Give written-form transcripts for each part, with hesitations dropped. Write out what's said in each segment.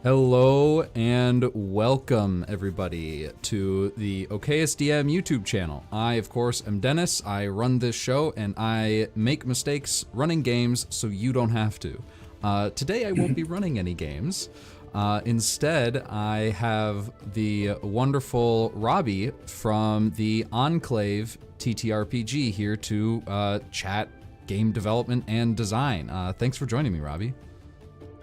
Hello and welcome everybody to the OKSDM YouTube channel. I, of course, am Dennis. I run this show and I make mistakes running games so you don't have to. Today I won't be running any games. Instead, I have the wonderful Robbie from the Enclave TTRPG here to chat game development and design. Thanks for joining me, Robbie.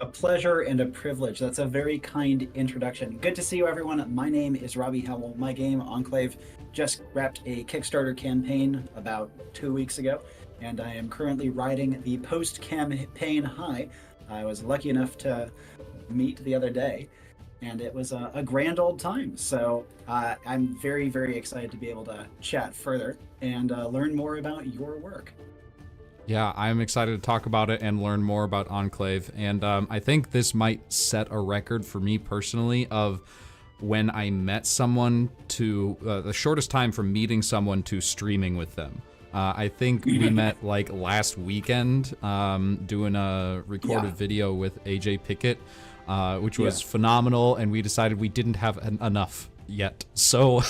A pleasure and a privilege. That's a very kind introduction. Good to see you, everyone. My name is Robbie Howell. My game, Enclave, just wrapped a Kickstarter campaign about 2 weeks ago, and I am currently riding the post-campaign high. I was lucky enough to meet the other day, and it was a grand old time. So I'm very, very excited to be able to chat further and learn more about your work. Yeah, I'm excited to talk about it and learn more about Enclave, and I think this might set a record for me personally of when I met someone to, the shortest time from meeting someone to streaming with them. I think we met like last weekend doing a recorded video with AJ Pickett, which was phenomenal, and we decided we didn't have enough yet, so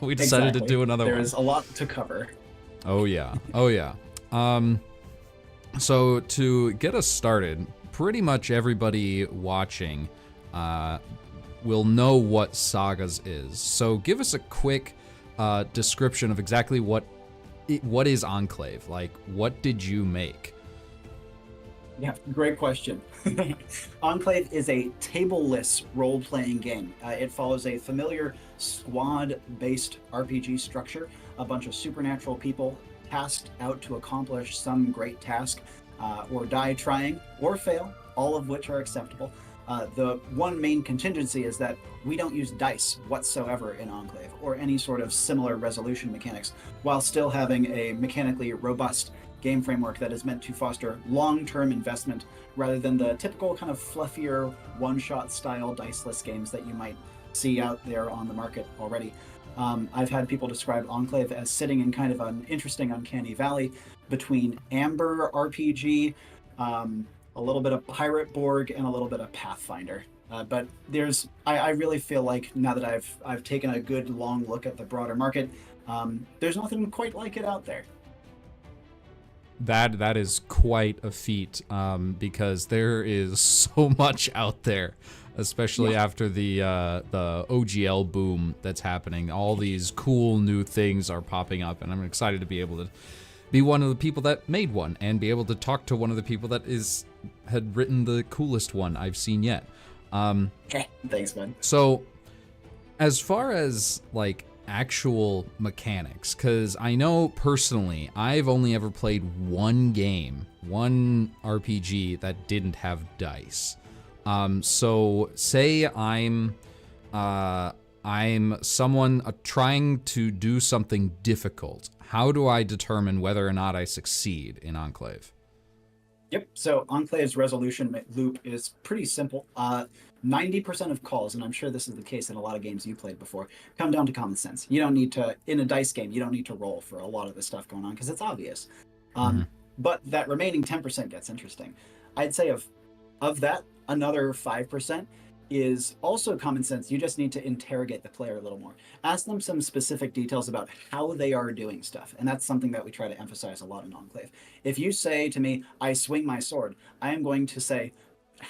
we decided to do another one. There is a lot to cover. Oh yeah, oh yeah. So to get us started, pretty much everybody watching will know what Sagas is. So give us a quick description of exactly what is Enclave. Like, what did you make? Yeah, great question. Enclave is a tableless role-playing game. It follows a familiar squad-based RPG structure, a bunch of supernatural people tasked out to accomplish some great task, or die trying, or fail, all of which are acceptable. The one main contingency is that we don't use dice whatsoever in Enclave, or any sort of similar resolution mechanics, while still having a mechanically robust game framework that is meant to foster long-term investment, rather than the typical kind of fluffier, one-shot style diceless games that you might see out there on the market already. I've had people describe Enclave as sitting in kind of an interesting uncanny valley between Amber RPG, a little bit of Pirate Borg, and a little bit of Pathfinder. But I really feel like now that I've taken a good long look at the broader market, there's nothing quite like it out there. That is quite a feat, because there is so much out there, especially after the OGL boom that's happening. All these cool new things are popping up, and I'm excited to be able to be one of the people that made one and be able to talk to one of the people that had written the coolest one I've seen yet. Thanks, man. So, as far as like actual mechanics, because I know personally I've only ever played one RPG that didn't have dice. So say I'm someone trying to do something difficult. How do I determine whether or not I succeed in Enclave? Yep, so Enclave's resolution loop is pretty simple. 90% of calls, and I'm sure this is the case in a lot of games you played before, come down to common sense. You don't need to, in a dice game, you don't need to roll for a lot of the stuff going on because it's obvious. But that remaining 10% gets interesting. I'd say of that, another 5% is also common sense. You just need to interrogate the player a little more. Ask them some specific details about how they are doing stuff. And that's something that we try to emphasize a lot in Enclave. If you say to me, I swing my sword, I am going to say,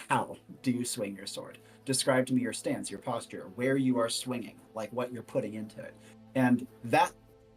how do you swing your sword? Describe to me your stance, your posture, where you are swinging, like what you're putting into it. And that,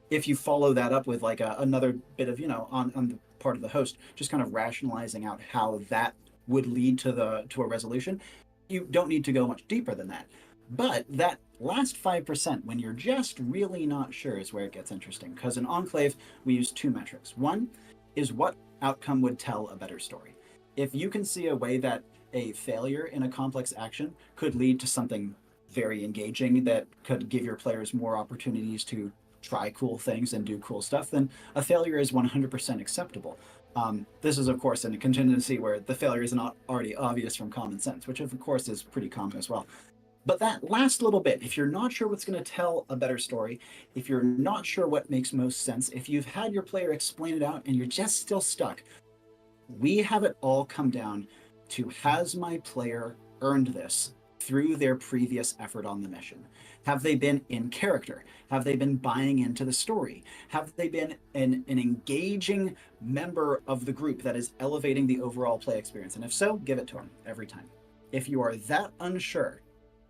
if you follow that up with like another bit of, on the part of the host, just kind of rationalizing out how that would lead to a resolution, you don't need to go much deeper than that. But that last 5%, when you're just really not sure, is where it gets interesting. Because in Enclave, we use two metrics. One is what outcome would tell a better story. If you can see a way that a failure in a complex action could lead to something very engaging that could give your players more opportunities to try cool things and do cool stuff, then a failure is 100% acceptable. This is, of course, in a contingency where the failure is not already obvious from common sense, which, of course, is pretty common as well. But that last little bit, if you're not sure what's going to tell a better story, if you're not sure what makes most sense, if you've had your player explain it out and you're just still stuck, we have it all come down to, has my player earned this through their previous effort on the mission? Have they been in character? Have they been buying into the story? Have they been an engaging member of the group that is elevating the overall play experience? And if so, give it to them every time. If you are that unsure,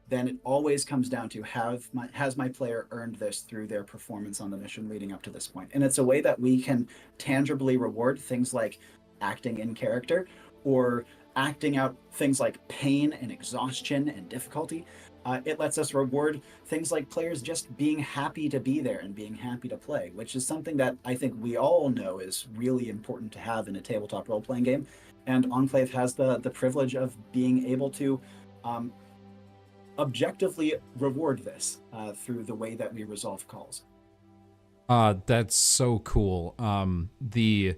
then it always comes down to has my player earned this through their performance on the mission leading up to this point? And it's a way that we can tangibly reward things like acting in character or acting out things like pain and exhaustion and difficulty. It lets us reward things like players just being happy to be there and being happy to play, which is something that I think we all know is really important to have in a tabletop role-playing game. And Enclave has the privilege of being able to objectively reward this through the way that we resolve calls. That's so cool. The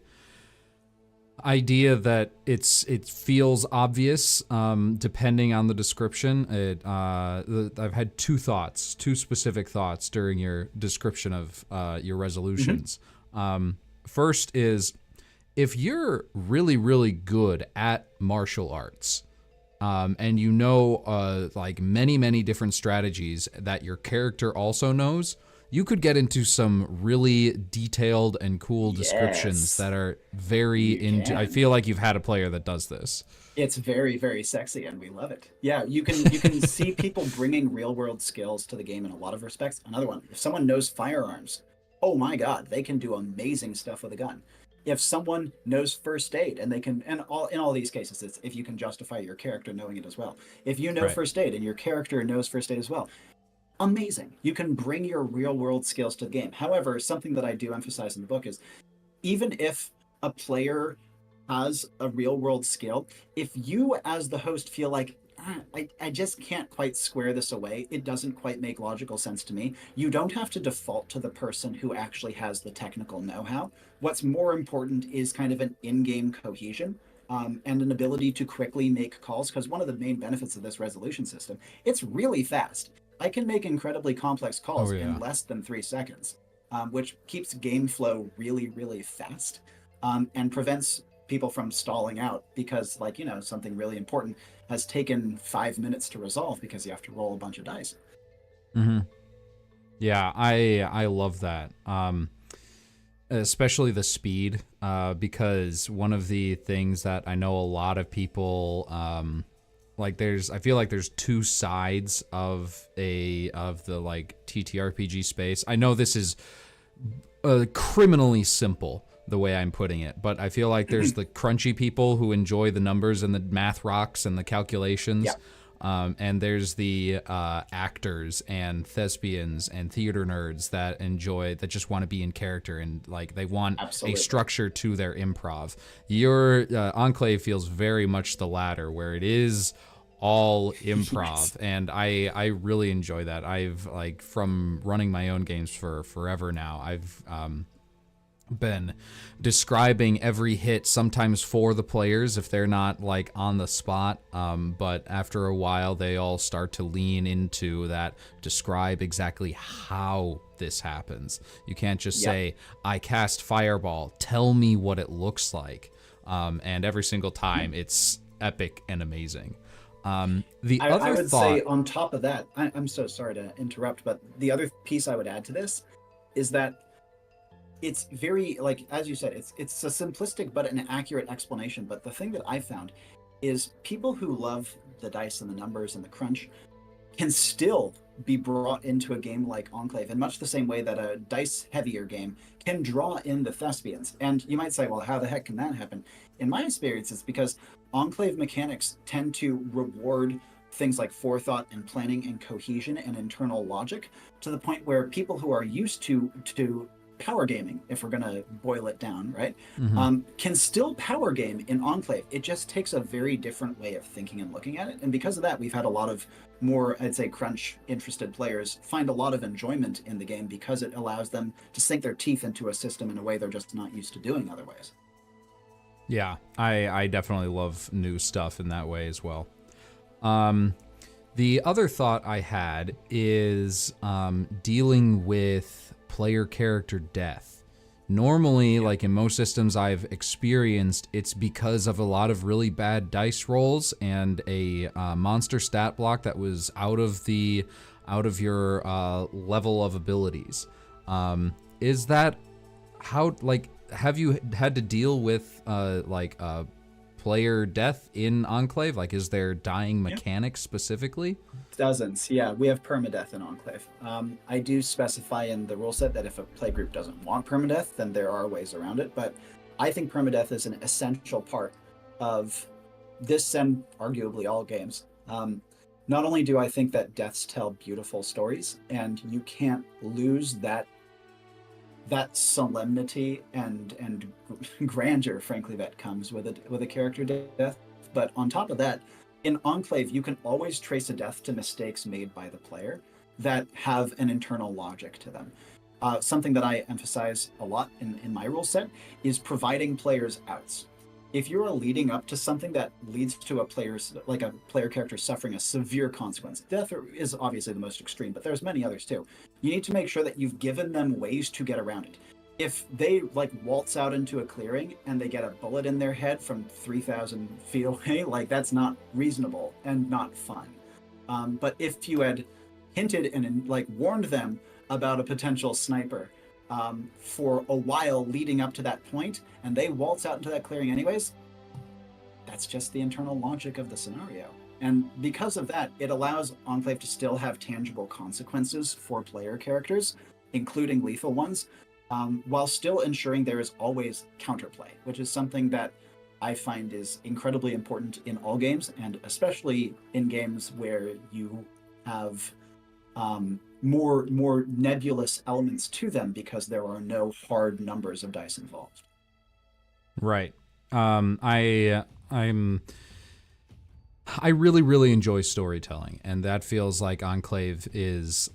idea that it feels obvious depending on the description. I've had two specific thoughts during your description of your resolutions. First is, if you're really, really good at martial arts, and you know like many different strategies that your character also knows, you could get into some really detailed and cool descriptions that are very I feel like you've had a player that does this. It's very, very sexy, and we love it. Yeah, you can see people bringing real-world skills to the game in a lot of respects. Another one, if someone knows firearms, oh my god, they can do amazing stuff with a gun. If someone knows first aid, and they can, in all these cases, it's if you can justify your character knowing it as well. If you know first aid and your character knows first aid as well, amazing. You can bring your real world skills to the game. However, something that I do emphasize in the book is, even if a player has a real world skill, if you as the host feel like, I just can't quite square this away, it doesn't quite make logical sense to me, you don't have to default to the person who actually has the technical know-how. What's more important is kind of an in-game cohesion. And an ability to quickly make calls, because one of the main benefits of this resolution system, it's really fast. I can make incredibly complex calls in less than 3 seconds, which keeps game flow really, really fast, and prevents people from stalling out because, like, you know, something really important has taken 5 minutes to resolve because you have to roll a bunch of dice. Yeah, I love that. Especially the speed, because one of the things that I know a lot of people I feel like there's two sides of the like TTRPG space. I know this is criminally simple the way I'm putting it, but I feel like there's the crunchy people who enjoy the numbers and the math rocks and the calculations. And there's the actors and thespians and theater nerds that just want to be in character and like they want a structure to their improv. Your Enclave feels very much the latter, where it is all improv. And I really enjoy that. I've like, from running my own games for forever now, I've been describing every hit, sometimes for the players if they're not like on the spot, but after a while they all start to lean into that, describe exactly how this happens. You can't just say, I cast fireball, tell me what it looks like, and every single time it's epic and amazing. I would say on top of that, I'm so sorry to interrupt, but the other piece I would add to this is that it's very, like, as you said, it's a simplistic but an accurate explanation. But the thing that I found is people who love the dice and the numbers and the crunch can still be brought into a game like Enclave in much the same way that a dice heavier game can draw in the thespians. And you might say, well, how the heck can that happen? In my experience, it's because Enclave mechanics tend to reward things like forethought and planning and cohesion and internal logic, to the point where people who are used to power gaming, if we're going to boil it down, right, can still power game in Enclave. It just takes a very different way of thinking and looking at it. And because of that, we've had a lot of more, I'd say, crunch interested players find a lot of enjoyment in the game because it allows them to sink their teeth into a system in a way they're just not used to doing otherwise. Yeah, I definitely love new stuff in that way as well. The other thought I had is dealing with player character death, Normally, like in most systems I've experienced, it's because of a lot of really bad dice rolls and a monster stat block that was out of your level of abilities. Is that how, like, have you had to deal with player death in Enclave? Like, is there dying mechanics specifically? Dozens, yeah. We have permadeath in Enclave. I do specify in the rule set that if a playgroup doesn't want permadeath, then there are ways around it. But I think permadeath is an essential part of this and arguably all games. Not only do I think that deaths tell beautiful stories, and you can't lose that solemnity and grandeur, frankly, that comes with a character death. But on top of that, in Enclave, you can always trace a death to mistakes made by the player that have an internal logic to them. Something that I emphasize a lot in my rule set is providing players outs. If you are leading up to something that leads to a player character suffering a severe consequence, death is obviously the most extreme, but there's many others too. You need to make sure that you've given them ways to get around it. If they waltz out into a clearing and they get a bullet in their head from 3,000 feet away, that's not reasonable and not fun. But if you had hinted and warned them about a potential sniper for a while leading up to that point, and they waltz out into that clearing anyways, that's just the internal logic of the scenario. And because of that, it allows Enclave to still have tangible consequences for player characters, including lethal ones, while still ensuring there is always counterplay, which is something that I find is incredibly important in all games, and especially in games where you have more nebulous elements to them because there are no hard numbers of dice involved. Right. I really, really enjoy storytelling, and that feels like Enclave is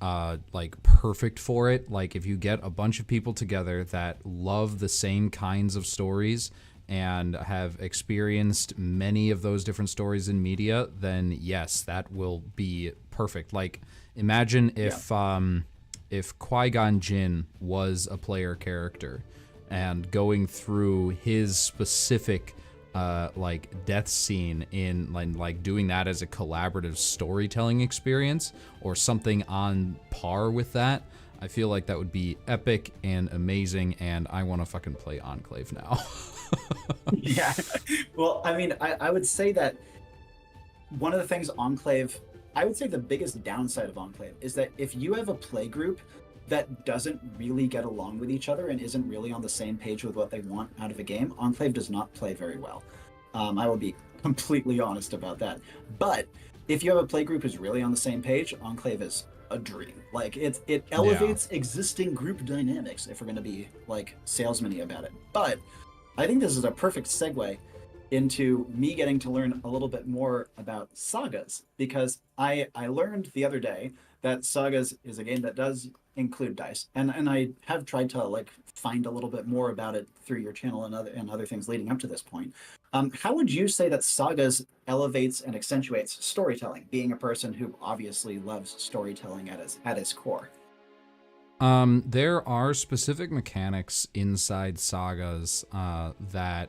perfect for it. Like, if you get a bunch of people together that love the same kinds of stories and have experienced many of those different stories in media, then yes, that will be perfect. Like, imagine if Qui-Gon Jinn was a player character and going through his specific death scene in doing that as a collaborative storytelling experience or something on par with that. I feel like that would be epic and amazing, and I want to fucking play Enclave now. Yeah. Well, I mean, I would say that one of the things I would say the biggest downside of Enclave is that if you have a play group that doesn't really get along with each other and isn't really on the same page with what they want out of a game, Enclave does not play very well. I will be completely honest about that. But if you have a play group who's really on the same page, Enclave is a dream. It elevates existing group dynamics, if we're going to be salesman-y about it. But I think this is a perfect segue into me getting to learn a little bit more about Sagas, because I learned the other day that Sagas is a game that does include dice, and I have tried to find a little bit more about it through your channel and other things leading up to this point. How would you say that Sagas elevates and accentuates storytelling, being a person who obviously loves storytelling at its core? There are specific mechanics inside Sagas that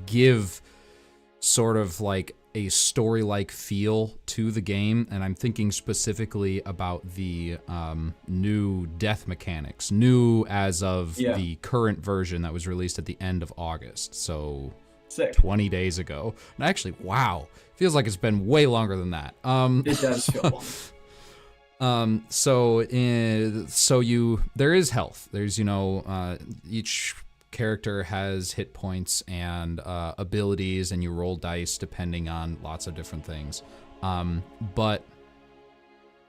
give sort of a story-like feel to the game, and I'm thinking specifically about the new death mechanics, new as of the current version that was released at the end of August, so sick. 20 days ago. And actually, wow, feels like it's been way longer than that. It does feel long. There is health. There's, each character has hit points and abilities, and you roll dice depending on lots of different things. But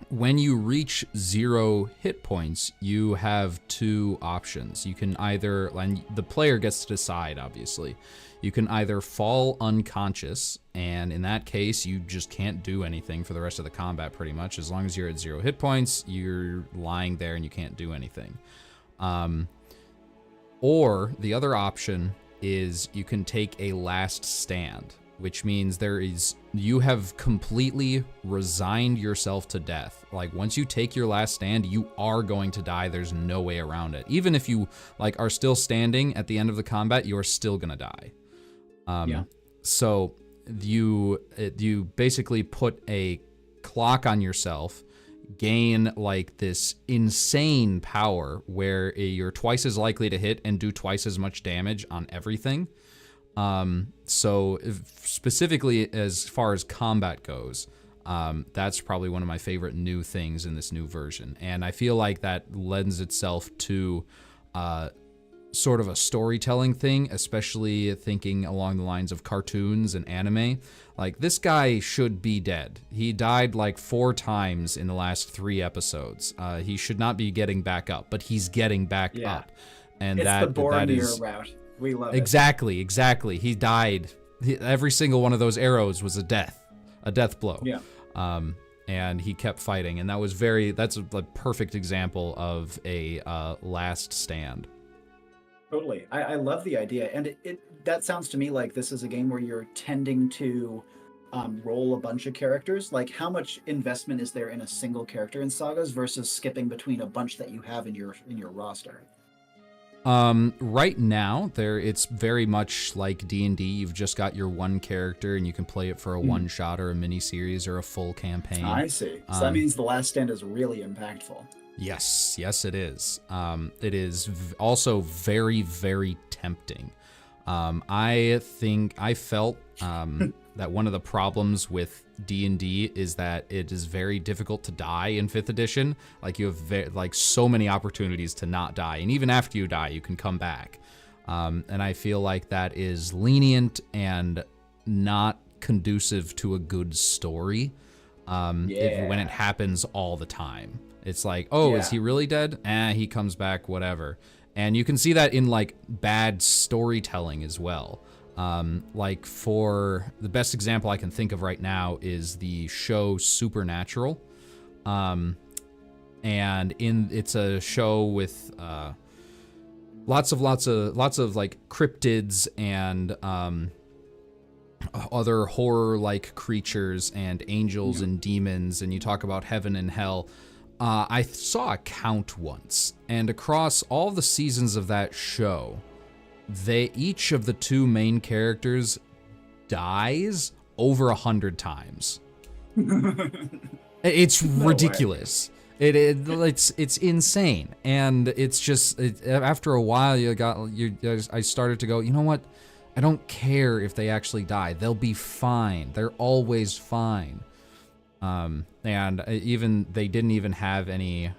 when you reach 0 hit points, you have 2 options. You can either, and the player gets to decide, obviously, you can either fall unconscious, and in that case, you just can't do anything for the rest of the combat pretty much. As long as you're at 0 hit points, you're lying there and you can't do anything. Or the other option is you can take a last stand. which means you have completely resigned yourself to death. Like, once you take your last stand, you are going to die. There's no way around it. Even if you like are still standing at the end of the combat, you're still gonna die. So you basically put a clock on yourself, gain like this insane power where you're twice as likely to hit and do twice as much damage on everything. So specifically as far as combat goes, that's probably one of my favorite new things in this new version. And I feel like that lends itself to sort of a storytelling thing, especially thinking along the lines of cartoons and anime. Like, this guy should be dead. He died like 4 times in the last 3 episodes. He should not be getting back up, but he's getting back up. And it's the Boromir route. We love it. Exactly. He died. Every single one of those arrows was a death blow. Yeah. And he kept fighting, and that's a perfect example of a last stand. Totally. I love the idea. And that sounds to me like this is a game where you're tending to roll a bunch of characters. Like, how much investment is there in a single character in Sagas versus skipping between a bunch that you have in your roster? Right now, it's very much like D&D. You've just got your one character, and you can play it for a one-shot or a mini-series or a full campaign. I see. So that means the last stand is really impactful. Yes, it is. It is also very, very tempting. I felt that one of the problems with D&D is that it is very difficult to die in 5th edition. Like, you have so many opportunities to not die, and even after you die, you can come back. And I feel like that is lenient and not conducive to a good story. When it happens all the time. It's like, is he really dead? He comes back, whatever. And you can see that in like bad storytelling as well. Like, for the best example I can think of right now is the show Supernatural. And it's a show with lots of like cryptids and other horror-like creatures and angels and demons, and you talk about heaven and hell. I saw a count once, and across all the seasons of that show, each of the 2 main characters dies over 100 times. It's ridiculous. It's insane, and it's just after a while I started to go, you know what? I don't care if they actually die. They'll be fine. They're always fine. And they didn't even have any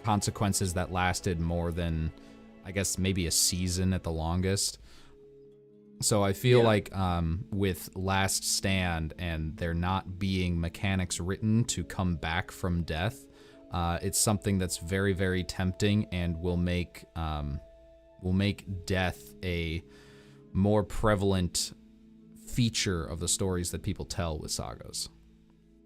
consequences that lasted more than, I guess, maybe a season at the longest. So I feel like with Last Stand and there not being mechanics written to come back from death, it's something that's very, very tempting and will make death a more prevalent feature of the stories that people tell with Sagas.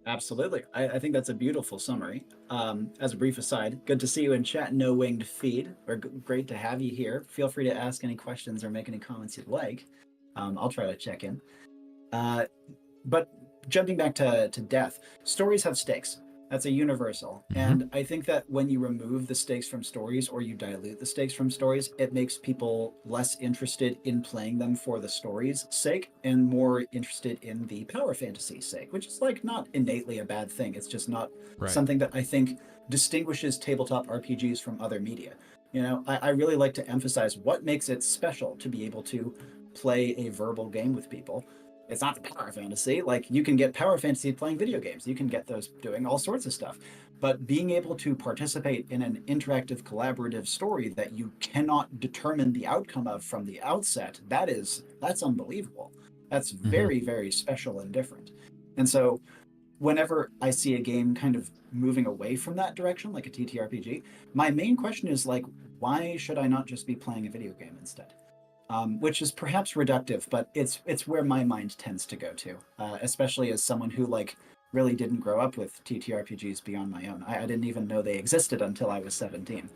Absolutely. I think that's a beautiful summary. As a brief aside, good to see you in chat, No Winged Feed. Great to have you here. Feel free to ask any questions or make any comments you'd like. I'll try to check in. But jumping back to death, stories have stakes. That's a universal. And I think that when you remove the stakes from stories or you dilute the stakes from stories, it makes people less interested in playing them for the story's sake and more interested in the power fantasy sake, which is like not innately a bad thing. It's just not something that I think distinguishes tabletop RPGs from other media. You know, I really like to emphasize what makes it special to be able to play a verbal game with people. It's not the power fantasy. Like, you can get power fantasy playing video games. You can get those doing all sorts of stuff. But being able to participate in an interactive, collaborative story that you cannot determine the outcome of from the outset, that's unbelievable. That's very, very special and different. And so whenever I see a game kind of moving away from that direction, like a TTRPG, my main question is like, why should I not just be playing a video game instead? Which is perhaps reductive, but it's where my mind tends to go to, especially as someone who like really didn't grow up with TTRPGs beyond my own. I didn't even know they existed until I was 17.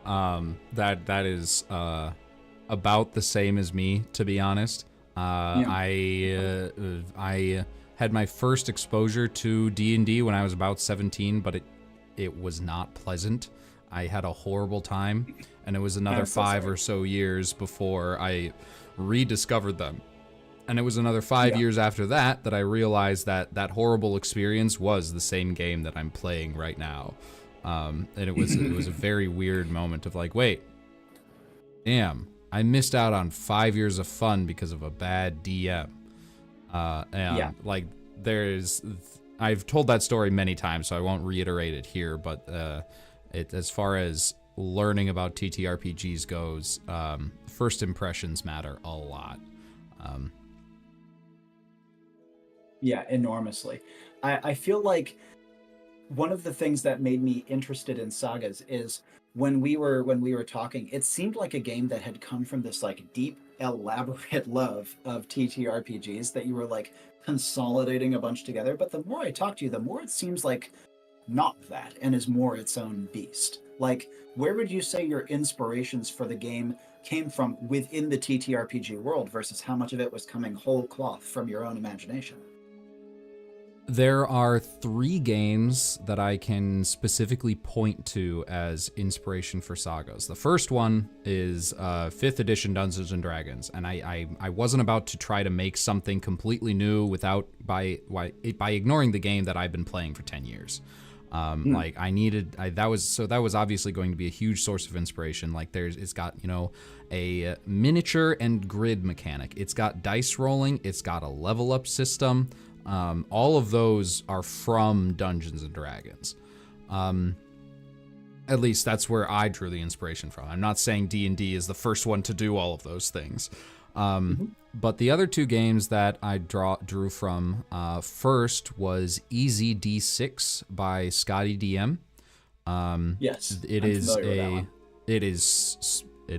That is a about the same as me, to be honest. I had my first exposure to D&D when I was about 17, but it was not pleasant. I had a horrible time, and it was another 5 or so years before I rediscovered them. And it was another 5 years after that I realized that that horrible experience was the same game that I'm playing right now. And it was a very weird moment of like, wait, damn, I missed out on 5 years of fun because of a bad DM. Like I've told that story many times, so I won't reiterate it here, but as far as learning about TTRPGs goes, first impressions matter a lot. Yeah, enormously. I feel like one of the things that made me interested in Sagas is when we were talking, it seemed like a game that had come from this like deep, elaborate love of TTRPGs that you were like consolidating a bunch together. But the more I talk to you, the more it seems like not that, and is more its own beast. Like, where would you say your inspirations for the game came from within the TTRPG world versus how much of it was coming whole cloth from your own imagination? There are 3 games that I can specifically point to as inspiration for Sagas. The first one is 5th edition Dungeons and Dragons, and I wasn't about to try to make something completely new by ignoring the game that I've been playing for 10 years. Like that was obviously going to be a huge source of inspiration. Like it's got, a miniature and grid mechanic. It's got dice rolling. It's got a level up system. All of those are from Dungeons and Dragons. At least that's where I drew the inspiration from. I'm not saying D&D is the first one to do all of those things. But the other 2 games that I drew from first was Easy D6 by Scotty DM. Yes, it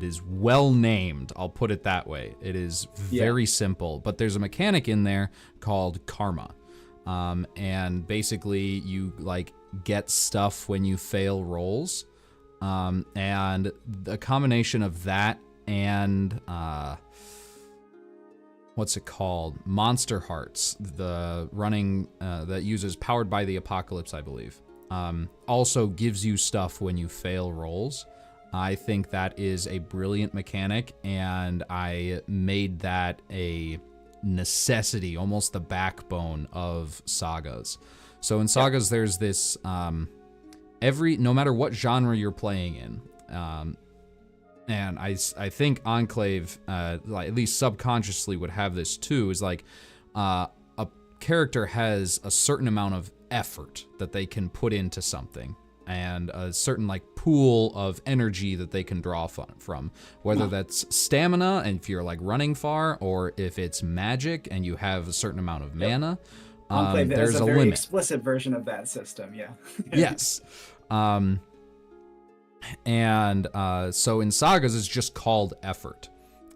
is well named. I'll put it that way. It is very simple, but there's a mechanic in there called karma, and basically you like get stuff when you fail rolls, and the combination of that and what's it called? Monster Hearts, the running that uses Powered by the Apocalypse, I believe, also gives you stuff when you fail rolls. I think that is a brilliant mechanic, and I made that a necessity, almost the backbone of Sagas. So in Sagas, there's this, no matter what genre you're playing in, and I think Enclave, like at least subconsciously would have this too, is like a character has a certain amount of effort that they can put into something, and a certain like pool of energy that they can draw from, whether that's stamina and if you're like running far, or if it's magic and you have a certain amount of mana. There's a very limit. Explicit version of that system, yeah. Yes. And so in Sagas, it's just called effort.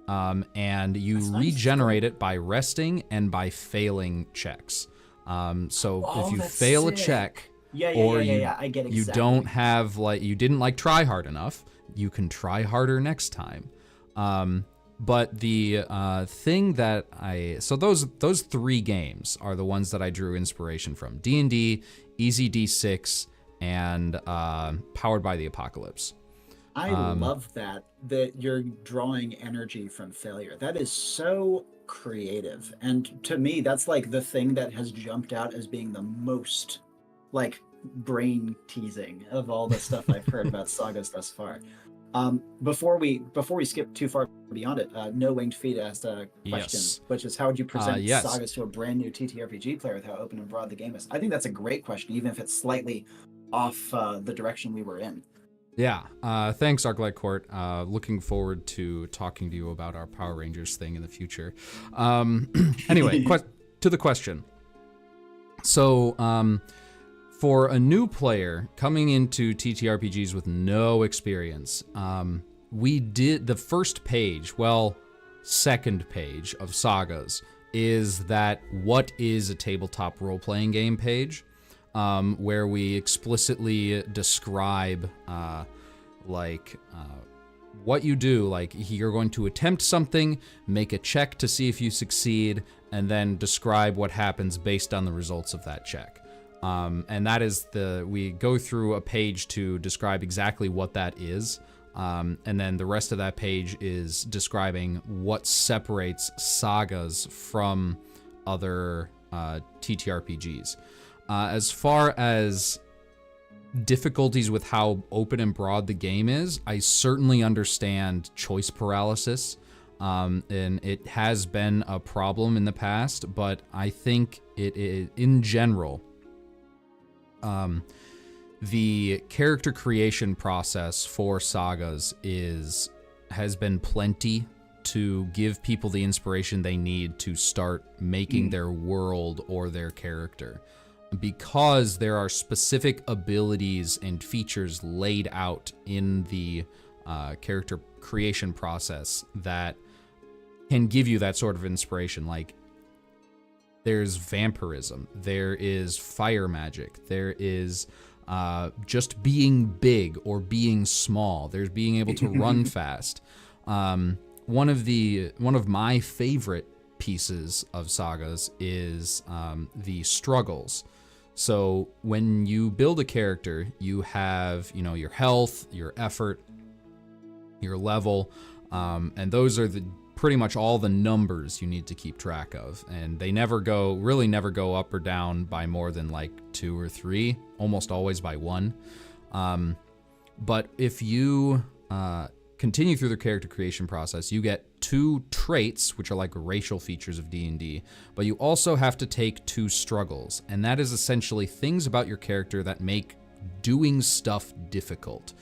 And you regenerate it by resting and by failing checks. So if you fail a check, I get exactly. You don't have you didn't try hard enough, you can try harder next time. But the thing that so those 3 games are the ones that I drew inspiration from: D&D, Easy D6, and Powered by the Apocalypse. I love that you're drawing energy from failure. That is so creative, and to me, that's like the thing that has jumped out as being the most like brain teasing of all the stuff I've heard about Sagas thus far. Before we skip too far beyond it, No Winged Feet asked a question, which is how would you present Sagas to a brand new TTRPG player with how open and broad the game is? I think that's a great question, even if it's slightly off the direction we were in. Yeah, thanks, Arclight Court. Looking forward to talking to you about our Power Rangers thing in the future. Anyway, to the question. So, for a new player coming into TTRPGs with no experience, we did the first page, second page of Sagas is that what is a tabletop role-playing game page, where we explicitly describe what you do, like you're going to attempt something, make a check to see if you succeed, and then describe what happens based on the results of that check. And that is we go through a page to describe exactly what that is. And then the rest of that page is describing what separates Sagas from other TTRPGs. As far as difficulties with how open and broad the game is, I certainly understand choice paralysis, and it has been a problem in the past, but I think in general, the character creation process for Sagas has been plenty to give people the inspiration they need to start making their world or their character, because there are specific abilities and features laid out in the character creation process that can give you that sort of inspiration. Like, there's vampirism, there is fire magic, there is just being big or being small, there's being able to run fast. One of my favorite pieces of Sagas is the struggles. So when you build a character, you have, your health, your effort, your level, and those are pretty much all the numbers you need to keep track of. And they never go up or down by more than like 2 or 3, almost always by 1. But if you continue through the character creation process, you get 2 traits, which are like racial features of D&D, but you also have to take 2 struggles, and that is essentially things about your character that make doing stuff difficult.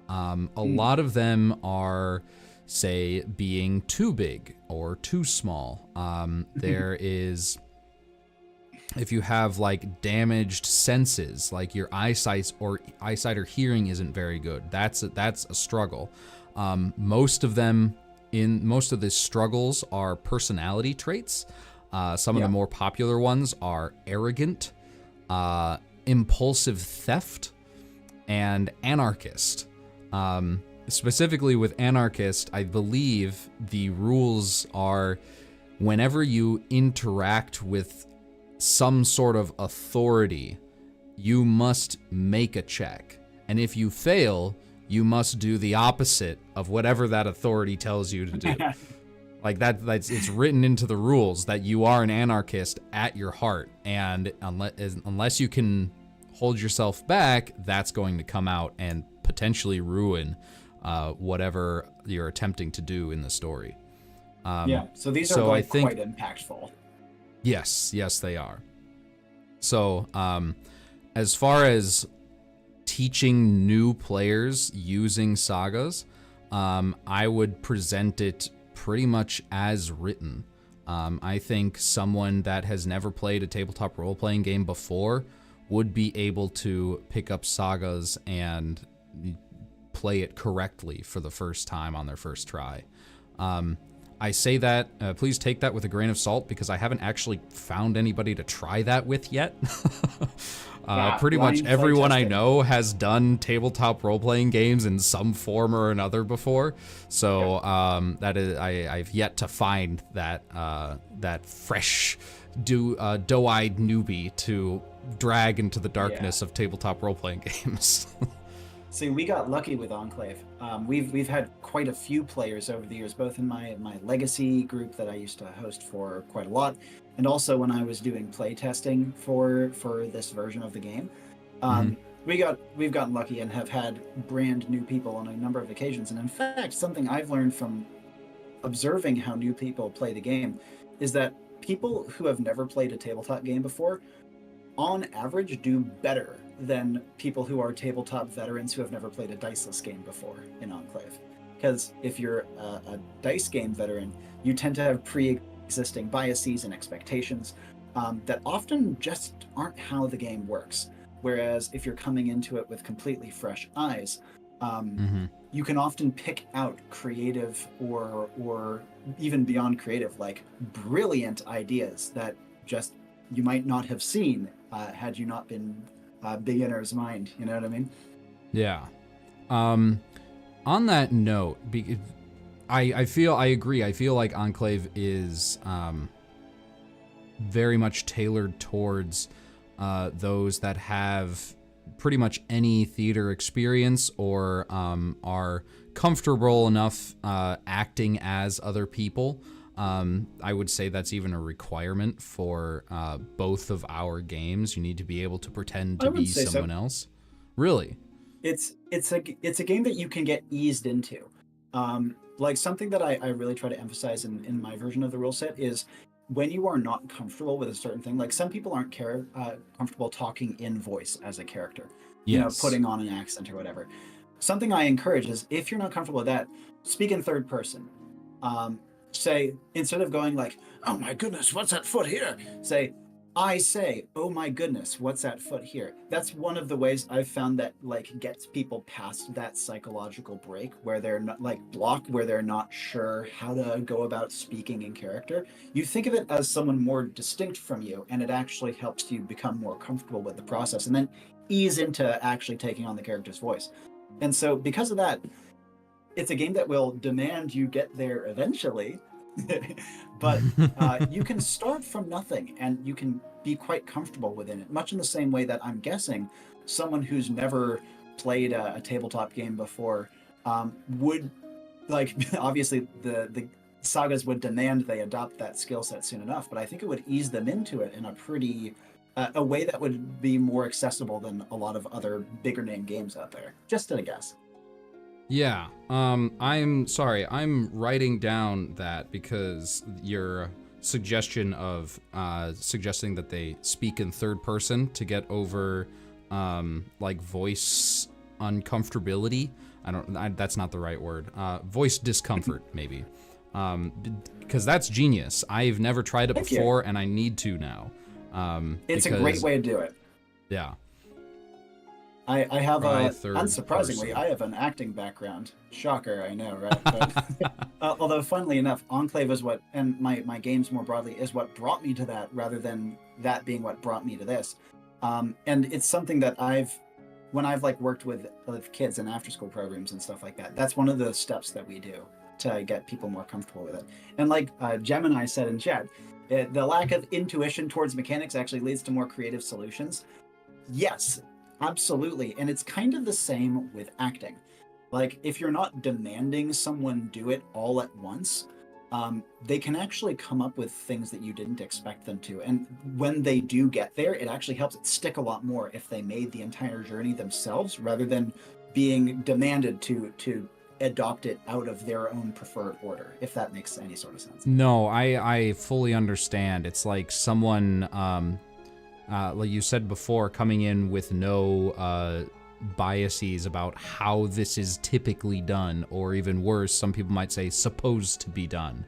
A lot of them are, say, being too big or too small. There is, if you have like damaged senses, like your eyesight or hearing isn't very good, that's a struggle. Most of the struggles are personality traits. Some of the more popular ones are arrogant, impulsive theft, and anarchist. Specifically with anarchist, I believe the rules are whenever you interact with some sort of authority, you must make a check. And if you fail, you must do the opposite of whatever that authority tells you to do. Like it's written into the rules that you are an anarchist at your heart, and unless you can hold yourself back, that's going to come out and potentially ruin whatever you're attempting to do in the story. So these are quite impactful. Yes, they are. So as far as teaching new players using Sagas, I would present it pretty much as written. I think someone that has never played a tabletop role-playing game before would be able to pick up Sagas and play it correctly for the first time on their first try. I say that, please take that with a grain of salt, because I haven't actually found anybody to try that with yet. Pretty much everyone I know has done tabletop role-playing games in some form or another before. So that is, I've yet to find that fresh, doe-eyed newbie to drag into the darkness of tabletop role-playing games. See, we got lucky with Enclave. We've had quite a few players over the years, both in my legacy group that I used to host for quite a lot, and also when I was doing play testing for this version of the game. We've gotten lucky and have had brand new people on a number of occasions. And in fact, something I've learned from observing how new people play the game is that people who have never played a tabletop game before, on average, do better than people who are tabletop veterans who have never played a diceless game before in Enclave. Because if you're a dice game veteran, you tend to have pre-existing biases and expectations that often just aren't how the game works. Whereas if you're coming into it with completely fresh eyes, you can often pick out creative or even beyond creative, like brilliant ideas that just you might not have seen had you not been beginner's mind. You know what I mean? Yeah. On that note, I agree. I feel like Enclave is very much tailored towards those that have pretty much any theater experience or are comfortable enough acting as other people. I would say that's even a requirement for both of our games. You need to be able to pretend to be someone else. Really? It's a game that you can get eased into. Like something that I really try to emphasize in my version of the rule set is when you are not comfortable with a certain thing, like some people aren't comfortable talking in voice as a character, putting on an accent or whatever. Something I encourage is if you're not comfortable with that, speak in third person. Say, instead of going like, oh my goodness, what's that foot here? Say, I say, oh my goodness, what's that foot here? That's one of the ways I've found that like gets people past that psychological break where they're not where they're not sure how to go about speaking in character. You think of it as someone more distinct from you, and it actually helps you become more comfortable with the process and then ease into actually taking on the character's voice. And so because of that, it's a game that will demand you get there eventually. But you can start from nothing and you can be quite comfortable within it, much in the same way that I'm guessing someone who's never played a tabletop game before would, like, obviously the Sagas would demand they adopt that skill set soon enough, but I think it would ease them into it in a pretty a way that would be more accessible than a lot of other bigger name games out there. Just a guess. Yeah, I'm sorry, I'm writing down that because your suggestion of suggesting that they speak in third person to get over like voice uncomfortability. That's not the right word. Voice discomfort, maybe. Because that's genius. I've never tried it before, and I need to now. It's a great way to do it. Yeah. I have unsurprisingly, I have an acting background. Shocker, I know, right? But, although, funnily enough, Enclave is and my games more broadly, is what brought me to that, rather than that being what brought me to this. And it's something that when I've like worked with kids in after-school programs and stuff like that, that's one of the steps that we do to get people more comfortable with it. And like Gemini said in chat, the lack of intuition towards mechanics actually leads to more creative solutions. Yes. Absolutely. And it's kind of the same with acting. Like, if you're not demanding someone do it all at once, they can actually come up with things that you didn't expect them to. And when they do get there, it actually helps it stick a lot more if they made the entire journey themselves rather than being demanded to adopt it out of their own preferred order, if that makes any sort of sense. No, I fully understand. It's like someone... like you said before, coming in with no biases about how this is typically done, or even worse, some people might say supposed to be done.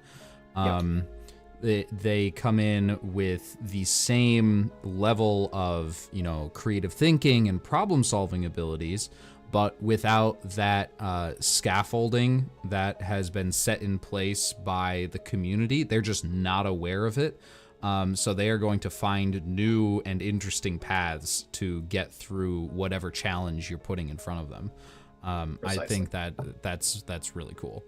They come in with the same level of, creative thinking and problem-solving abilities, but without that scaffolding that has been set in place by the community. They're just not aware of it. So they are going to find new and interesting paths to get through whatever challenge you're putting in front of them. I think that's really cool.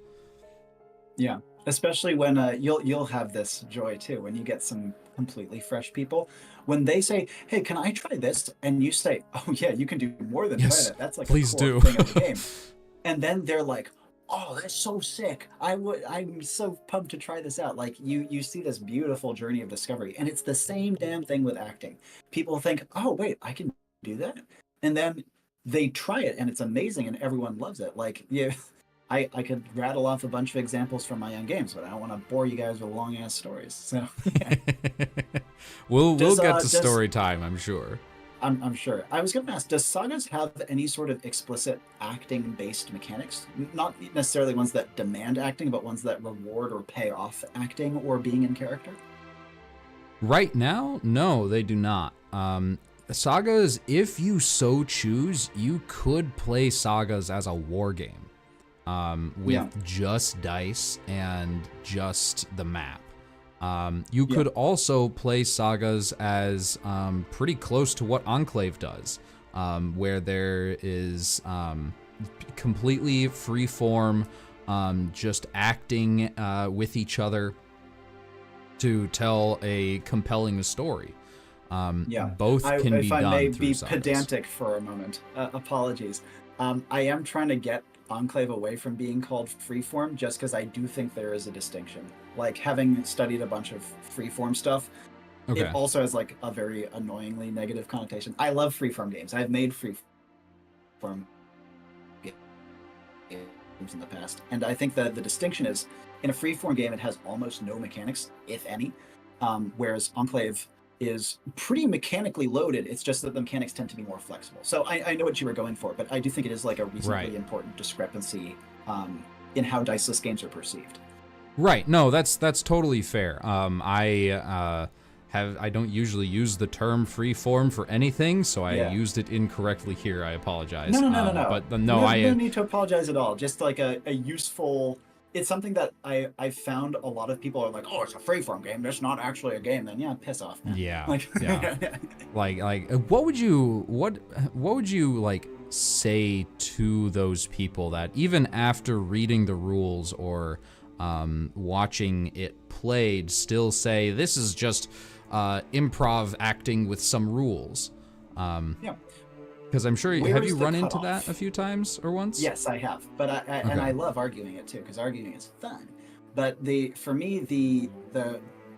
Yeah, especially when you'll have this joy too when you get some completely fresh people. When they say, "Hey, can I try this?" and you say, "Oh yeah, you can do more than try that. That's like please a core do." thing of the game." And then they're like, "Oh, that's so sick. I'm so pumped to try this out." Like you see this beautiful journey of discovery. And it's the same damn thing with acting. People think, "Oh, wait, I can do that." And then they try it and it's amazing and everyone loves it. Like, yeah, I could rattle off a bunch of examples from my own games, but I don't want to bore you guys with long ass stories. So yeah. we'll get to story time, I'm sure. I'm sure. I was going to ask, does Sagas have any sort of explicit acting-based mechanics? Not necessarily ones that demand acting, but ones that reward or pay off acting or being in character? Right now, no, they do not. Sagas, if you so choose, you could play Sagas as a war game with just dice and just the map. You could also play Sagas as pretty close to what Enclave does, where there is completely free form, just acting with each other to tell a compelling story. Both can be done through Sagas. If I may be pedantic for a moment, apologies. I am trying to get Enclave away from being called freeform just because I do think there is a distinction. Like, having studied a bunch of freeform stuff, it also has like a very annoyingly negative connotation. I love freeform games. I've made freeform games in the past, and I think that the distinction is, in a freeform game, it has almost no mechanics, if any, whereas Enclave is pretty mechanically loaded. It's just that the mechanics tend to be more flexible. So I know what you were going for, but I do think it is like a reasonably important discrepancy in how diceless games are perceived. Right. No, that's totally fair. I don't usually use the term freeform for anything, so I used it incorrectly here. I apologize. No. But no, no need to apologize at all. Just like a useful. It's something that I found a lot of people are like, oh, it's a freeform game. That's not actually a game. Then piss off, man. Yeah. Like what would you like say to those people that even after reading the rules or watching it played still say this is just improv acting with some rules? Because I'm sure, have you run into that a few times or once? Yes, I have. But and I love arguing it too, because arguing is fun. But for me, the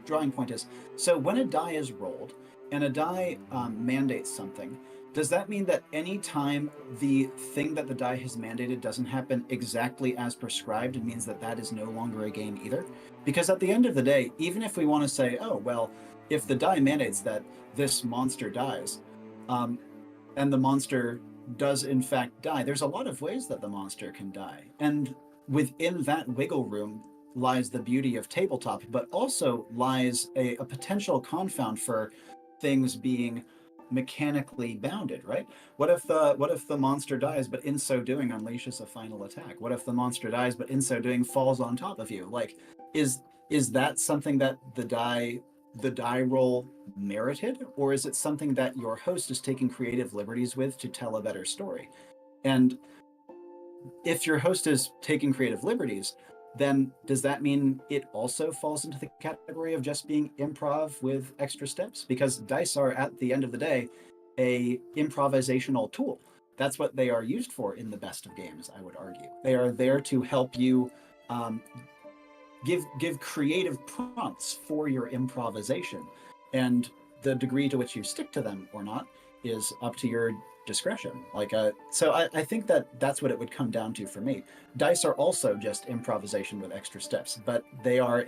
drawing point is, so when a die is rolled and a die mandates something, does that mean that any time the thing that the die has mandated doesn't happen exactly as prescribed, it means that that is no longer a game either? Because at the end of the day, even if we want to say, oh, well, if the die mandates that this monster dies, and the monster does in fact die, there's a lot of ways that the monster can die. And within that wiggle room lies the beauty of tabletop, but also lies a potential confound for things being mechanically bounded, right? What if the monster dies, but in so doing unleashes a final attack? What if the monster dies, but in so doing falls on top of you? Like, is that something that the die roll merited, or is it something that your host is taking creative liberties with to tell a better story? And if your host is taking creative liberties, then does that mean it also falls into the category of just being improv with extra steps? Because dice are, at the end of the day, a improvisational tool. That's what they are used for in the best of games, I would argue. They are there to help you give creative prompts for your improvisation, and the degree to which you stick to them or not is up to your discretion. So I think that's what it would come down to for me. Dice are also just improvisation with extra steps, but they are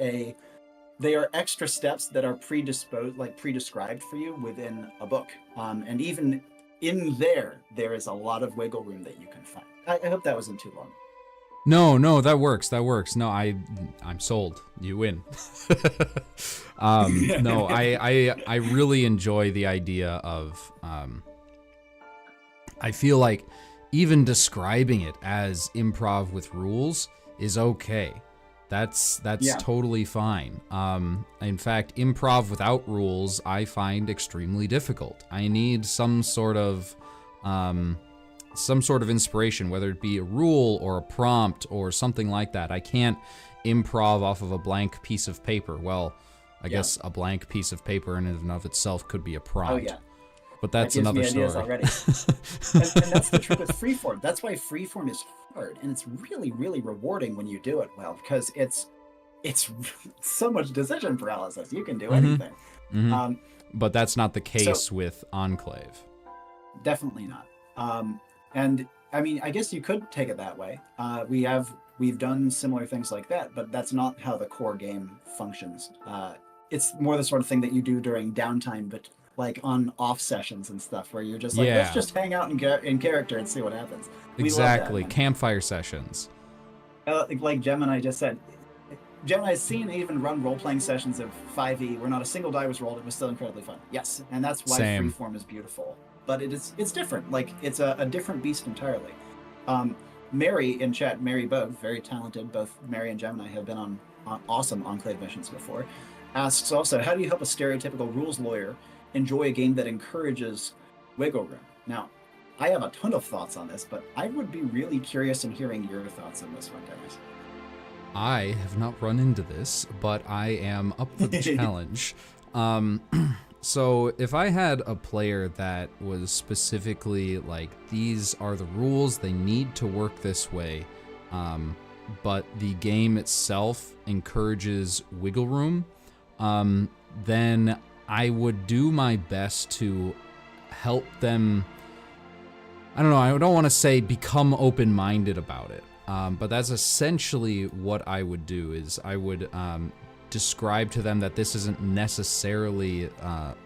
extra steps that are pre-described for you within a book, and even in there is a lot of wiggle room that you can find. I hope that wasn't too long. No, that works. No, I'm sold. You win. No, I really enjoy the idea of, I feel like even describing it as improv with rules is okay. That's totally fine. In fact, improv without rules I find extremely difficult. I need some sort of inspiration, whether it be a rule or a prompt or something like that. I can't improv off of a blank piece of paper. Well, I guess a blank piece of paper in and of itself could be a prompt. Oh yeah. But that's another story. Already. and that's the trick with freeform. That's why freeform is hard, and it's really, really rewarding when you do it well, because it's so much decision paralysis. You can do anything. Mm-hmm. But that's not the case with Enclave. Definitely not. And I mean, I guess you could take it that way. We've done similar things like that, but that's not how the core game functions. It's more the sort of thing that you do during downtime, but like on off sessions and stuff, where you're just like, let's just hang out in character and see what happens. Exactly, campfire sessions. Like Gemini just said, Gemini's seen even run role-playing sessions of 5e where not a single die was rolled. It was still incredibly fun. Yes, and that's why freeform is beautiful. But it's different. Like, it's a different beast entirely. Mary in chat, Mary both, very talented. Both Mary and Gemini have been on awesome Enclave missions before. Asks also, how do you help a stereotypical rules lawyer enjoy a game that encourages wiggle room? Now, I have a ton of thoughts on this, but I would be really curious in hearing your thoughts on this one, Dennis. I have not run into this, but I am up for the challenge. So if I had a player that was specifically like, these are the rules, they need to work this way, but the game itself encourages wiggle room, then I would do my best to help them, I don't know, I don't want to say become open-minded about it, but that's essentially what I would do, is I would describe to them that this isn't necessarily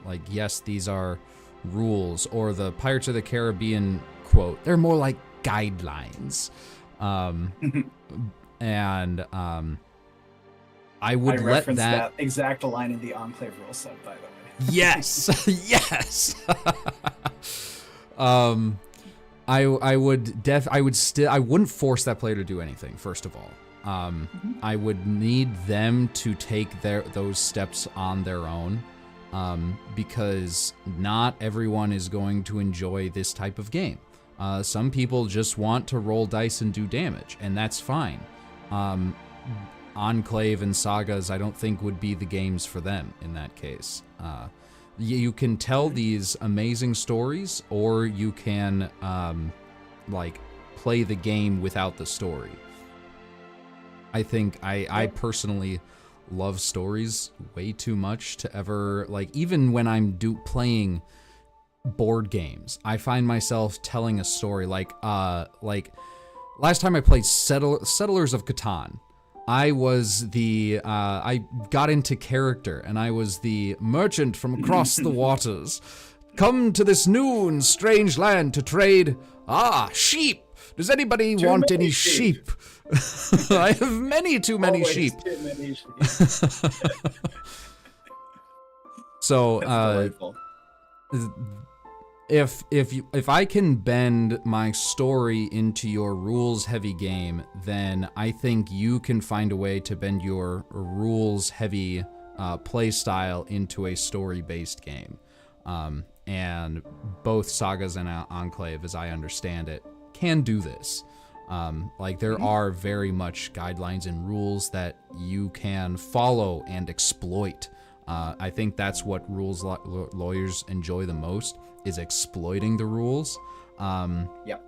like, yes, these are rules, or the Pirates of the Caribbean quote, they're more like guidelines. And I would let that exact line in the Enclave rule set, by the way. Yes, yes. I wouldn't force that player to do anything, first of all. I would need them to take those steps on their own, because not everyone is going to enjoy this type of game. Some people just want to roll dice and do damage, and that's fine. Enclave and Sagas, I don't think, would be the games for them in that case. You can tell these amazing stories, or you can like play the game without the story. I think I personally love stories way too much to ever, like, even when I'm playing board games, I find myself telling a story. Like last time I played Settlers of Catan, I was I got into character, and I was the merchant from across the waters. Come to this new and strange land to trade. Sheep. Does anybody want any sheep? I have too many sheep. Too many sheep. So, if I can bend my story into your rules-heavy game, then I think you can find a way to bend your rules-heavy play style into a story-based game. And both Sagas and Enclave, as I understand it, can do this. Like, there are very much guidelines and rules that you can follow and exploit. I think that's what rules lawyers enjoy the most, is exploiting the rules. Yep.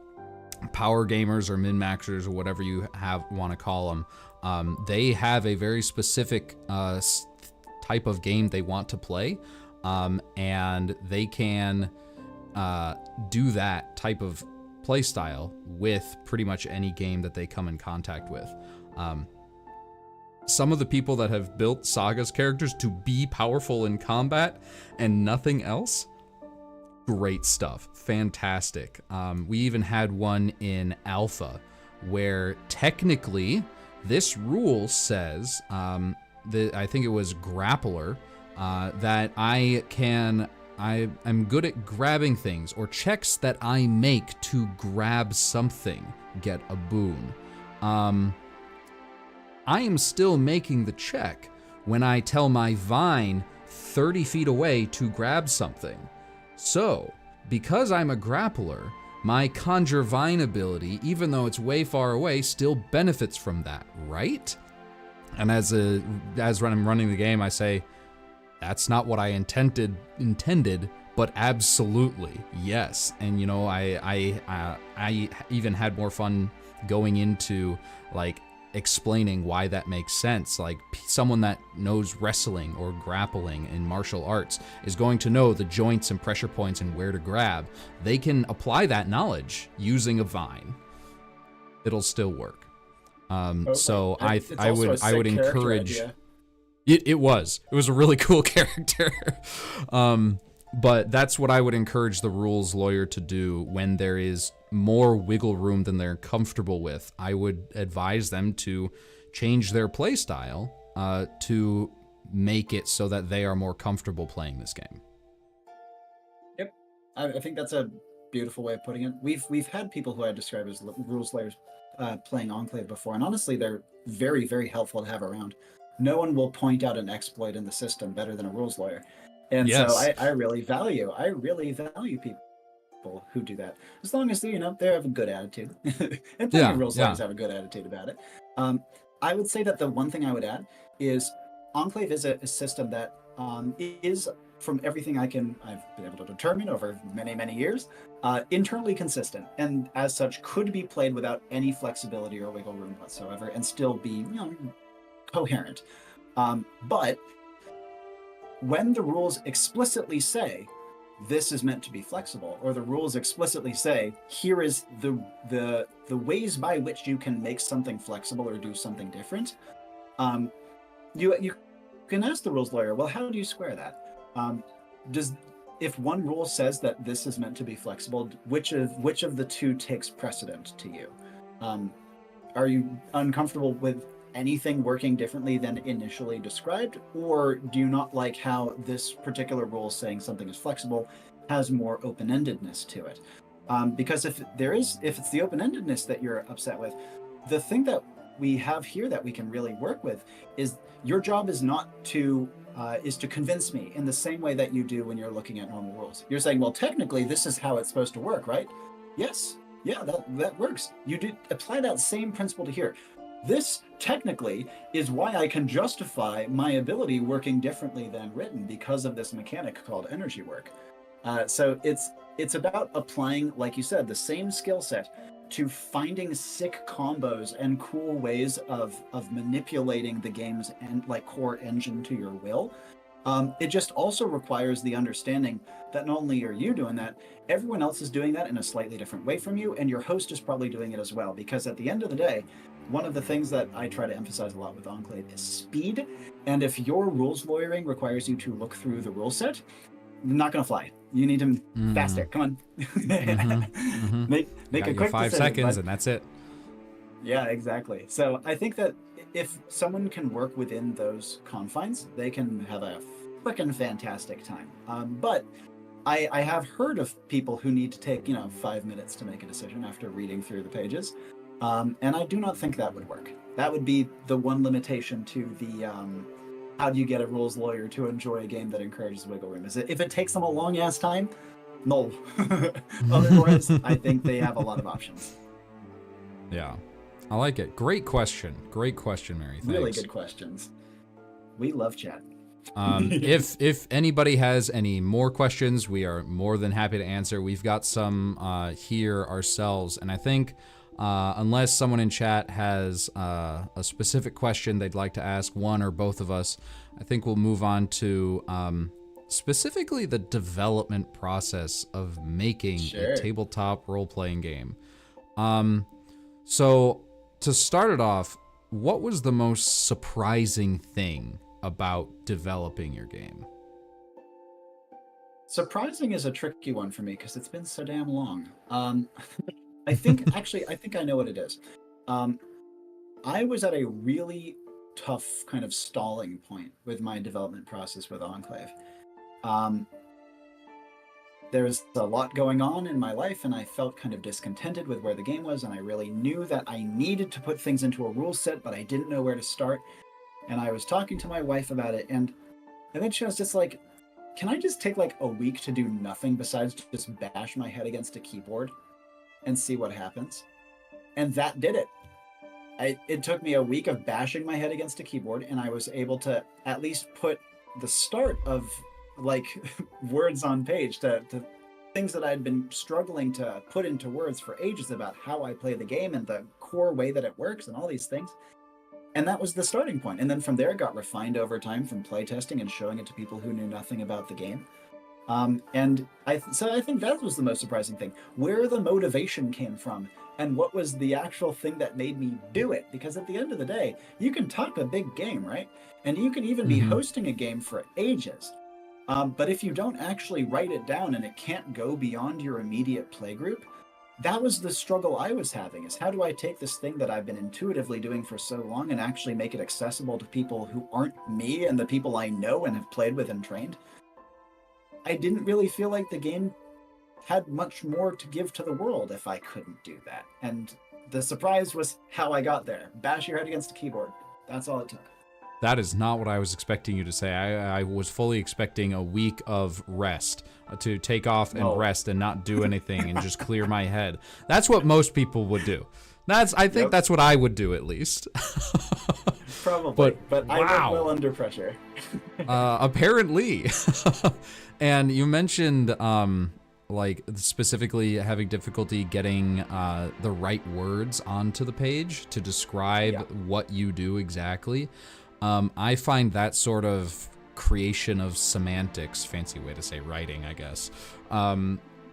Power gamers or min-maxers or whatever you want to call them, they have a very specific type of game they want to play, and they can do that type of play style with pretty much any game that they come in contact with. Some of the people that have built Saga's characters to be powerful in combat and nothing else, great stuff, fantastic. We even had one in Alpha where technically this rule says, I think it was Grappler, that I'm good at grabbing things, or checks that I make to grab something get a boon. I am still making the check when I tell my vine 30 feet away to grab something. So, because I'm a grappler, my conjure vine ability, even though it's way far away, still benefits from that, right? And as I'm running the game, I say, that's not what I intended, but absolutely, yes. And you know, I even had more fun going into, like, explaining why that makes sense. Like, someone that knows wrestling or grappling in martial arts is going to know the joints and pressure points and where to grab. They can apply that knowledge using a vine. It'll still work. So I would encourage. It was a really cool character. But that's what I would encourage the rules lawyer to do when there is more wiggle room than they're comfortable with. I would advise them to change their play style to make it so that they are more comfortable playing this game. Yep, I think that's a beautiful way of putting it. We've had people who I describe as rules lawyers playing Enclave before, and honestly, they're very, very helpful to have around. No one will point out an exploit in the system better than a rules lawyer. And yes. So I really value people people who do that, as long as they have a good attitude. And plenty of rules lawyers have a good attitude about it. I would say that the one thing I would add is Enclave is a system that is, from everything I've been able to determine over many, many years, internally consistent, and as such could be played without any flexibility or wiggle room whatsoever, and still be coherent. But when the rules explicitly say this is meant to be flexible, or the rules explicitly say here is the ways by which you can make something flexible or do something different, you can ask the rules lawyer, well, how do you square that? If one rule says that this is meant to be flexible, which of the two takes precedent to you? Are you uncomfortable with anything working differently than initially described, or do you not like how this particular rule saying something is flexible has more open-endedness to it? Because if it's the open-endedness that you're upset with, the thing that we have here that we can really work with is your job is not to is to convince me in the same way that you do when you're looking at normal rules. You're saying, well, technically this is how it's supposed to work, right? Yes, yeah, that works. You do apply that same principle to here. This technically is why I can justify my ability working differently than written because of this mechanic called energy work. So it's about applying, like you said, the same skill set to finding sick combos and cool ways of manipulating the game's core engine to your will. It just also requires the understanding that not only are you doing that, everyone else is doing that in a slightly different way from you, and your host is probably doing it as well. Because at the end of the day, one of the things that I try to emphasize a lot with Enclave is speed. And if your rules lawyering requires you to look through the rule set, not going to fly. You need them faster. Come on. Make a quick 5 decision, seconds and that's it. Yeah, exactly. So I think that if someone can work within those confines, they can have a freaking fantastic time. But I have heard of people who need to take 5 minutes to make a decision after reading through the pages. And I do not think that would work. That would be the one limitation to the how do you get a rules lawyer to enjoy a game that encourages wiggle room? Is it if it takes them a long ass time? No. Otherwise, I think they have a lot of options. Yeah, I like it. Great question, Mary. Thanks. Really good questions. We love chat. If anybody has any more questions, we are more than happy to answer. We've got some here ourselves, and I think unless someone in chat has a specific question they'd like to ask one or both of us, I think we'll move on to specifically the development process of making a tabletop role-playing game. So to start it off, what was the most surprising thing about developing your game? Surprising is a tricky one for me because it's been so damn long. I think I know what it is. I was at a really tough kind of stalling point with my development process with Enclave. There's a lot going on in my life, and I felt kind of discontented with where the game was, and I really knew that I needed to put things into a rule set, but I didn't know where to start. And I was talking to my wife about it, and then she was just like, can I just take a week to do nothing besides just bash my head against a keyboard and see what happens? And that did it. It took me a week of bashing my head against a keyboard, and I was able to at least put the start of words on page to things that I'd been struggling to put into words for ages about how I play the game and the core way that it works and all these things. And that was the starting point. And then from there, it got refined over time from playtesting and showing it to people who knew nothing about the game. And I think that was the most surprising thing, where the motivation came from and what was the actual thing that made me do it. Because at the end of the day, you can talk a big game, right? And you can even be hosting a game for ages. But if you don't actually write it down and it can't go beyond your immediate playgroup, that was the struggle I was having, is how do I take this thing that I've been intuitively doing for so long and actually make it accessible to people who aren't me and the people I know and have played with and trained? I didn't really feel like the game had much more to give to the world if I couldn't do that. And the surprise was how I got there. Bash your head against a keyboard. That's all it took. That is not what I was expecting you to say. I was fully expecting a week of rest, to take off and rest and not do anything and just clear my head. That's what most people would do. I think that's what I would do, at least. Probably, but wow. I work well under pressure. Apparently. And you mentioned like specifically having difficulty getting the right words onto the page to describe what you do exactly. I find that sort of creation of semantics, fancy way to say writing, I guess,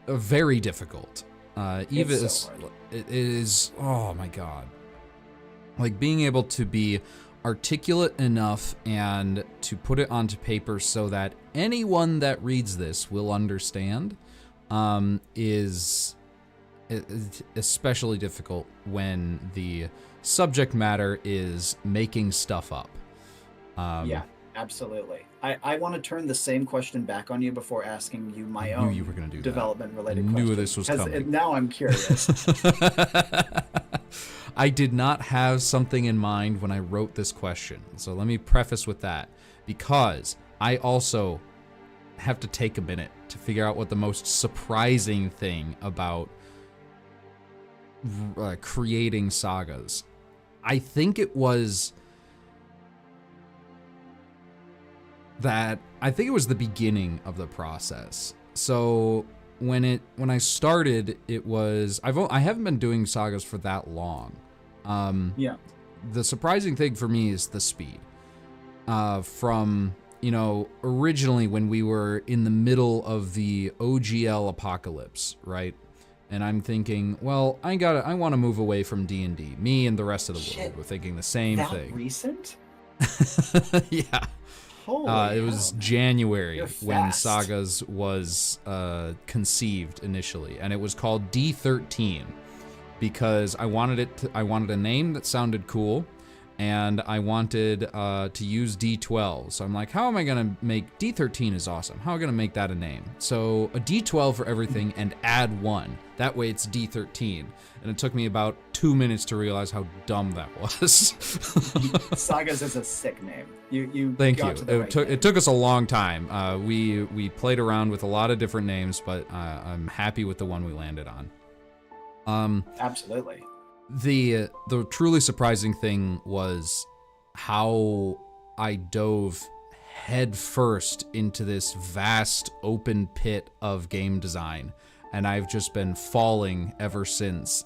very difficult. Even it is, oh my God. Like being able to be articulate enough and to put it onto paper so that anyone that reads this will understand is especially difficult when the subject matter is making stuff up. Yeah, absolutely. I want to turn the same question back on you before asking you my own you were gonna do development-related question. I knew this was coming. Now I'm curious. I did not have something in mind when I wrote this question. So let me preface with that, because I also have to take a minute to figure out what the most surprising thing about creating Sagas. I think it was the beginning of the process. So when I started, it was I haven't been doing Sagas for that long. The surprising thing for me is the speed. From originally when we were in the middle of the OGL apocalypse, right? And I'm thinking, well, I want to move away from D&D. Me and the rest of the world were thinking the same thing. That recent? Yeah. It was January when Sagas was conceived initially, and it was called D13 because I wanted a name that sounded cool, and I wanted to use D12. So I'm like, how am I gonna make D13 is awesome? How am I gonna make that a name? So a D12 for everything and add 1. That way it's D13. And it took me about 2 minutes to realize how dumb that was. Sagas is a sick name. Thank you. It took us a long time. We played around with a lot of different names, but I'm happy with the one we landed on. Absolutely. The truly surprising thing was how I dove headfirst into this vast open pit of game design, and I've just been falling ever since.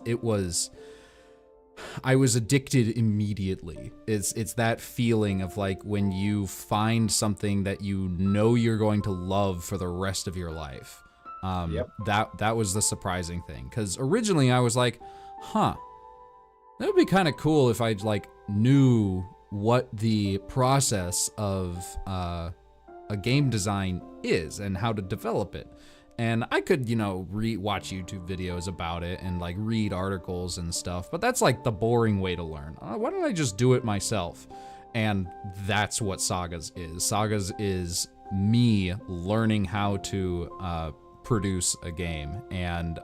I was addicted immediately. It's that feeling of like when you find something that you know you're going to love for the rest of your life. That was the surprising thing, because originally I was like, that would be kind of cool if I like knew what the process of a game design is and how to develop it. And I could, watch YouTube videos about it and like read articles and stuff, but that's like the boring way to learn. Why don't I just do it myself? And that's what Sagas is. Sagas is me learning how to produce a game, and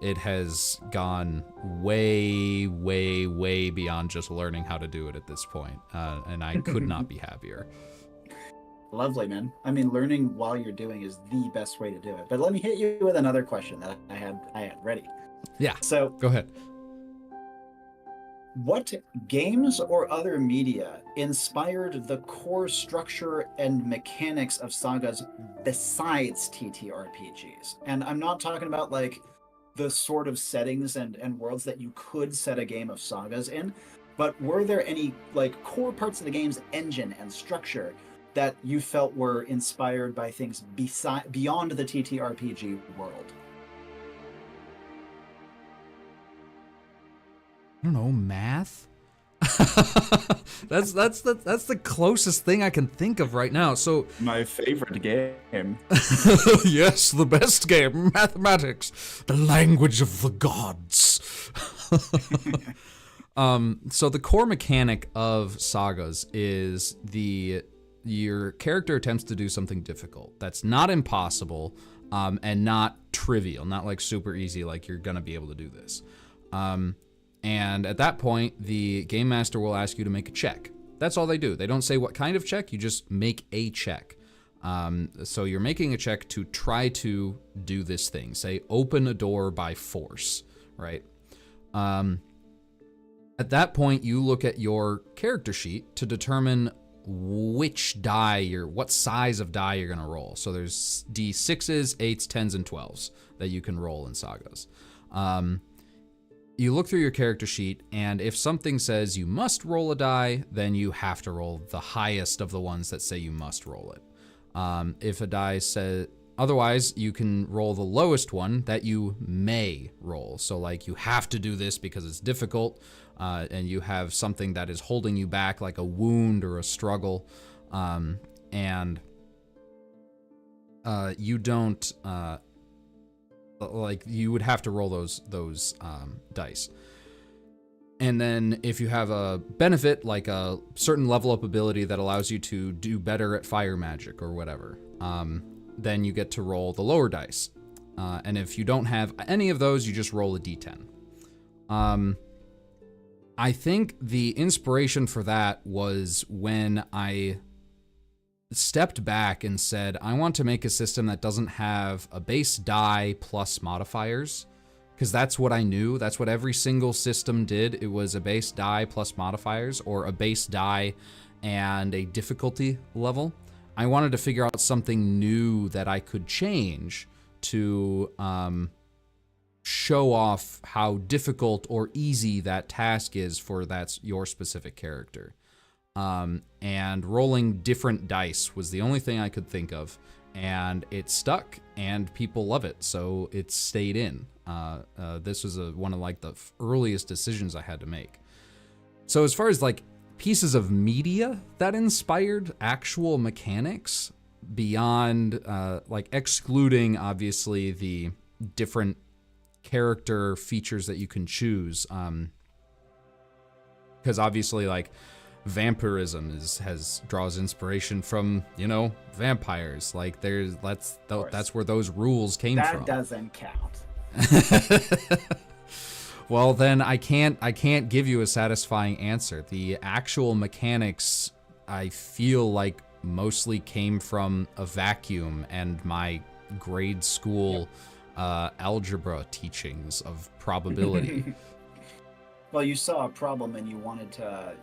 it has gone way, way, way beyond just learning how to do it at this point, and I could not be happier. Lovely, man. I mean, learning while you're doing is the best way to do it. But let me hit you with another question that I had ready. Yeah. So go ahead. What games or other media inspired the core structure and mechanics of Sagas besides TTRPGs? And I'm not talking about like the sort of settings and worlds that you could set a game of Sagas in, but were there any like core parts of the game's engine and structure that you felt were inspired by things beyond the TTRPG world? I don't know, math? that's the closest thing I can think of right now. So my favorite game. Yes, the best game, mathematics, the language of the gods. So the core mechanic of Sagas is your character attempts to do something difficult that's not impossible, and not trivial, not like super easy, like you're gonna be able to do this. And at that point, the game master will ask you to make a check. That's all they do. They don't say what kind of check, you just make a check. So you're making a check to try to do this thing. Say, open a door by force, right? At that point, you look at your character sheet to determine which die what size of die you're gonna roll. So there's D6s, 8s, 10s, and 12s that you can roll in Sagas. You look through your character sheet, and if something says you must roll a die, then you have to roll the highest of the ones that say you must roll it. If a die says otherwise, you can roll the lowest one that you may roll. So like, you have to do this because it's difficult, and you have something that is holding you back, like a wound or a struggle, and you don't like, you would have to roll those dice. And then if you have a benefit, like a certain level up ability that allows you to do better at fire magic or whatever, then you get to roll the lower dice. And if you don't have any of those, you just roll a d10. I think the inspiration for that was when I stepped back and said, I want to make a system that doesn't have a base die plus modifiers, because that's what I knew. That's what every single system did. It was a base die plus modifiers, or a base die and a difficulty level. I wanted to figure out something new that I could change to show off how difficult or easy that task is for your specific character. And rolling different dice was the only thing I could think of, and it stuck, and people love it, so it stayed in. This was one of like the earliest decisions I had to make. So as far as like pieces of media that inspired actual mechanics beyond, like excluding obviously the different character features that you can choose, because obviously like vampirism draws inspiration from, vampires. Like that's where those rules came from. That doesn't count. Well, then I can't give you a satisfying answer. The actual mechanics, I feel like, mostly came from a vacuum and my grade school algebra teachings of probability. Well, you saw a problem and you wanted to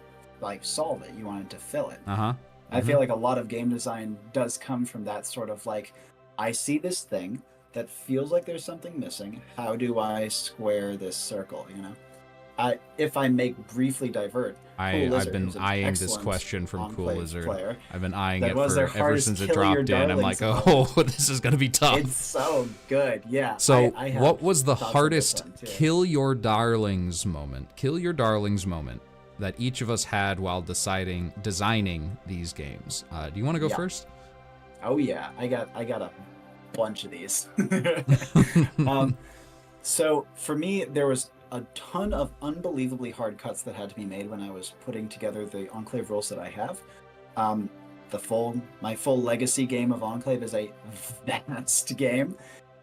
solve it. You wanted to fill it. I feel like a lot of game design does come from that sort of like, I see this thing that feels like there's something missing. How do I square this circle? If I may briefly divert, I've been eyeing this question from Cool Lizard. Player. I've been eyeing it ever since it dropped in. I'm like, oh, this is gonna be tough. It's so good, yeah. So, what was the hardest kill your darlings moment that each of us had while designing these games? Do you want to go first? Oh yeah, I got a bunch of these. So for me, there was a ton of unbelievably hard cuts that had to be made when I was putting together the Enclave rules that I have. My full legacy game of Enclave is a vast game,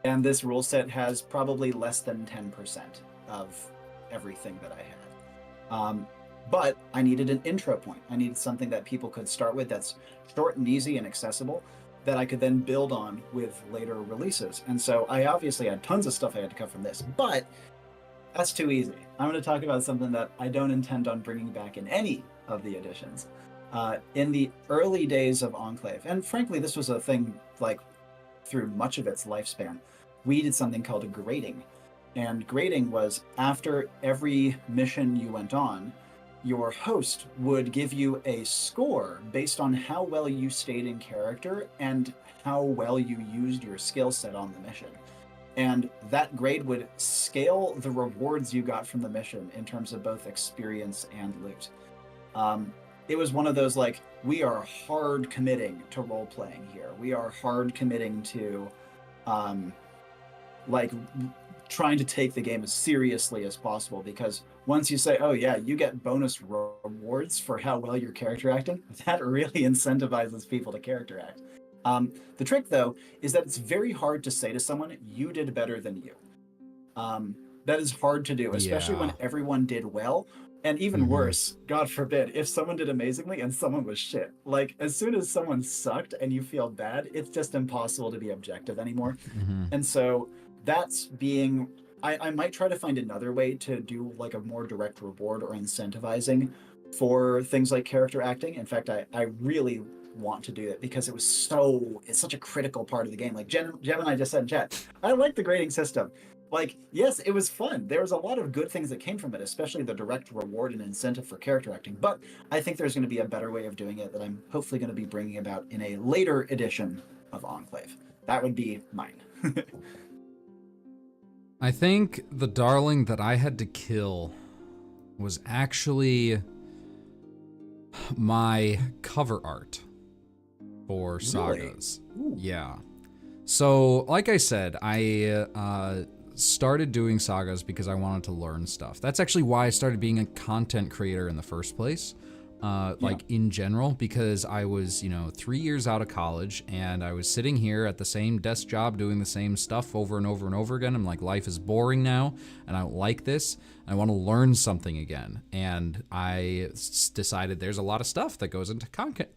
and this rule set has probably less than 10% of everything that I had. But I needed an intro point. I needed something that people could start with that's short and easy and accessible, that I could then build on with later releases. And so I obviously had tons of stuff I had to cut from this, but that's too easy. I'm going to talk about something that I don't intend on bringing back in any of the editions. In the early days of Enclave, and frankly, this was a thing like through much of its lifespan, we did something called a grading. And grading was after every mission you went on, your host would give you a score based on how well you stayed in character and how well you used your skill set on the mission. And that grade would scale the rewards you got from the mission in terms of both experience and loot. It was one of those like, we are hard committing to role playing here. We are hard committing to trying to take the game as seriously as possible, because once you say, oh yeah, you get bonus rewards for how well your character acting, that really incentivizes people to character act. The trick though is that it's very hard to say to someone, you did better than you. That is hard to do, especially when everyone did well, And even worse, God forbid, if someone did amazingly and someone was shit. Like, as soon as someone sucked and you feel bad, it's just impossible to be objective anymore. And so that's being... I might try to find another way to do like a more direct reward or incentivizing for things like character acting. In fact, I really want to do it because it's such a critical part of the game. Like Jem and I just said in chat, I like the grading system. Like, yes, it was fun. There was a lot of good things that came from it, especially the direct reward and incentive for character acting. But I think there's going to be a better way of doing it that I'm hopefully going to be bringing about in a later edition of Enclave. That would be mine. I think the darling that I had to kill was actually my cover art for Sagas. Really? Yeah. So, like I said, I started doing Sagas because I wanted to learn stuff. That's actually why I started being a content creator in the first place. Like in general, because I was, 3 years out of college and I was sitting here at the same desk job doing the same stuff over and over and over again. I'm like, life is boring now and I don't like this. I want to learn something again. And I decided there's a lot of stuff that goes into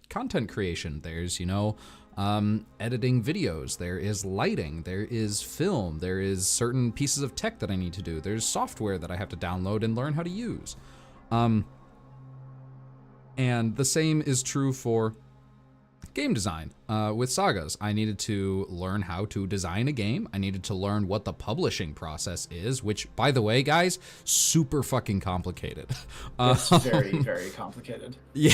content creation. There's, editing videos, there is lighting, there is film, there is certain pieces of tech that I need to do. There's software that I have to download and learn how to use. And the same is true for game design. With Sagas, I needed to learn how to design a game. I needed to learn what the publishing process is, which, by the way, guys, super fucking complicated. It's very, very complicated. Yeah.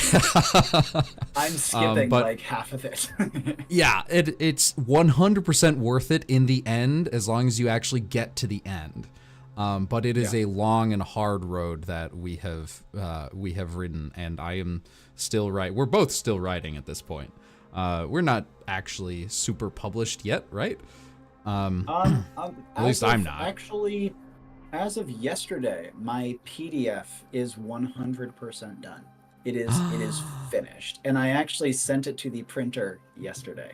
I'm skipping like half of it. Yeah, it's 100% worth it in the end, as long as you actually get to the end. But it is a long and hard road that we have ridden, and I am still we're both still writing at this point. We're not actually super published yet, right? At least I'm not. Actually, as of yesterday, my PDF is 100% done. It is finished, and I actually sent it to the printer yesterday.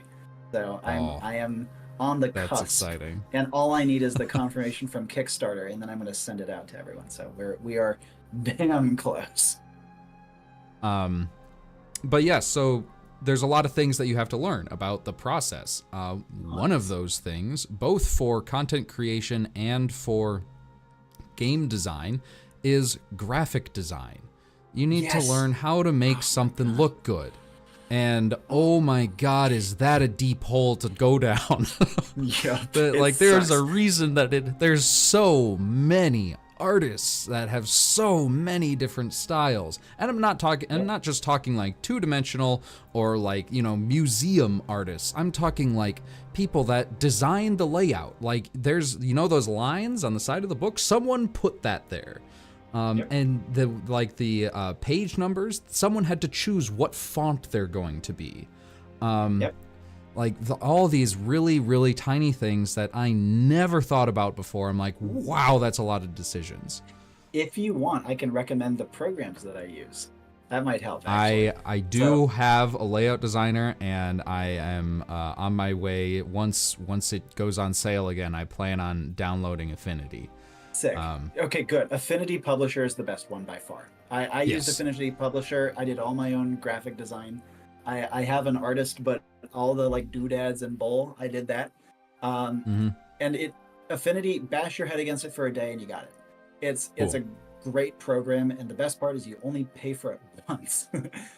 So I am on the cusp. That's exciting. And all I need is the confirmation from Kickstarter, and then I'm going to send it out to everyone. So we are damn close. But yeah, so there's a lot of things that you have to learn about the process. One of those things, both for content creation and for game design, is graphic design. You need to learn how to make something look good. And oh my God, is that a deep hole to go down? There's a reason that there's so many artists that have so many different styles. And I'm not just talking like two-dimensional or like, museum artists. I'm talking like people that design the layout. Like there's, those lines on the side of the book, someone put that there. And the page numbers, someone had to choose what font they're going to be. All these really, really tiny things that I never thought about before. I'm like, wow, that's a lot of decisions. If you want, I can recommend the programs that I use. That might help. Actually. I do have a layout designer, and I am on my way. Once it goes on sale again, I plan on downloading Affinity. Sick. Okay, good. Affinity Publisher is the best one by far. I used Affinity Publisher. I did all my own graphic design. I have an artist, but all the like doodads and bowl, I did that. And Affinity, bash your head against it for a day and you got it. It's a great program, and the best part is you only pay for it once.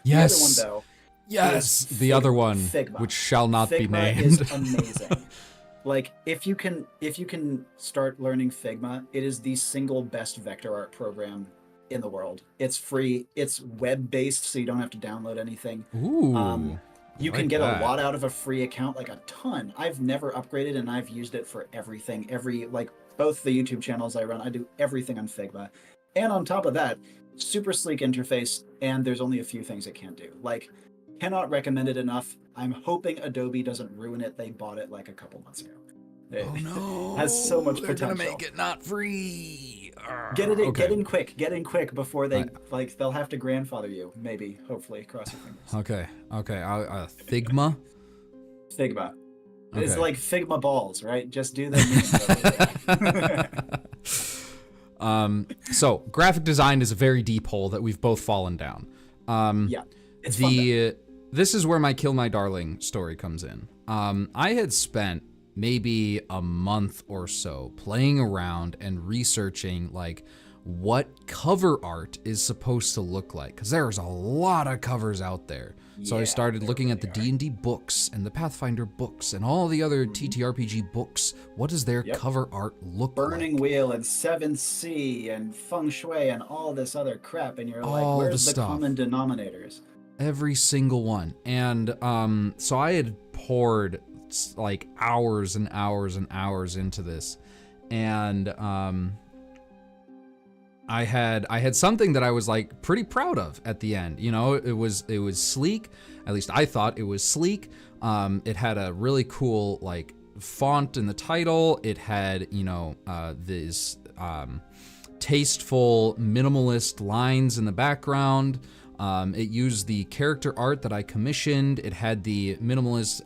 Yes. The other one, though. Yes. The other one, Figma. which shall not be Figma named. is amazing. Like if you can start learning Figma, it is the single best vector art program in the world. It's free. It's web-based, so you don't have to download anything. Ooh. You can get a lot out of a free account, like a ton. I've never upgraded, and I've used it for everything. Both the YouTube channels I run, I do everything on Figma. And on top of that, super sleek interface, and there's only a few things it can't do. Like, cannot recommend it enough. I'm hoping Adobe doesn't ruin it. They bought it like a couple months ago. It has so much potential. They're gonna make it not free. Get in quick. Get in quick before they they'll have to grandfather you. Maybe, hopefully, cross your fingers. Okay. Figma. Figma. It's like Figma balls, right? Just do the So graphic design is a very deep hole that we've both fallen down. Yeah, it's fun though. This is where my Kill My Darling story comes in. I had spent maybe a month or so playing around and researching like what cover art is supposed to look like, because there's a lot of covers out there. So I started looking at the D&D books and the Pathfinder books and all the other TTRPG books. What does their cover art look like? Burning Wheel and 7th Sea and Feng Shui and all this other crap, and you're All like, the where's the stuff. common denominators? Every single one. And so I had poured like hours and hours and hours into this, and I had something that I was like pretty proud of at the end. You know, it was sleek. At least I thought it was sleek. It had a really cool like font in the title. It had, you know, these tasteful minimalist lines in the background. It used the character art that I commissioned. It had the minimalist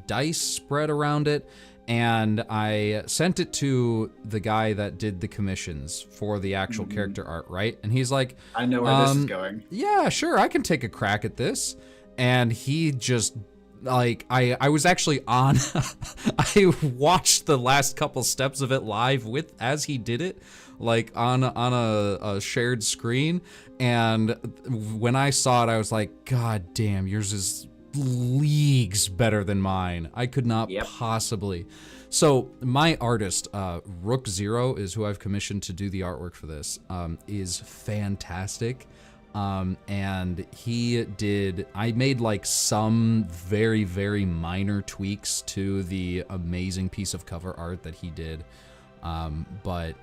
dice spread around it. And I sent it to the guy that did the commissions for the actual character art, right? And he's like, I know where this is going. Yeah, sure, I can take a crack at this. And he just, like, I was actually on, I watched the last couple steps of it live as he did it, like on a shared screen. And when I saw it, I was like, God damn, yours is leagues better than mine. I could not possibly. So my artist, Rook Zero, is who I've commissioned to do the artwork for this, is fantastic. And I made like some very, very minor tweaks to the amazing piece of cover art that he did. But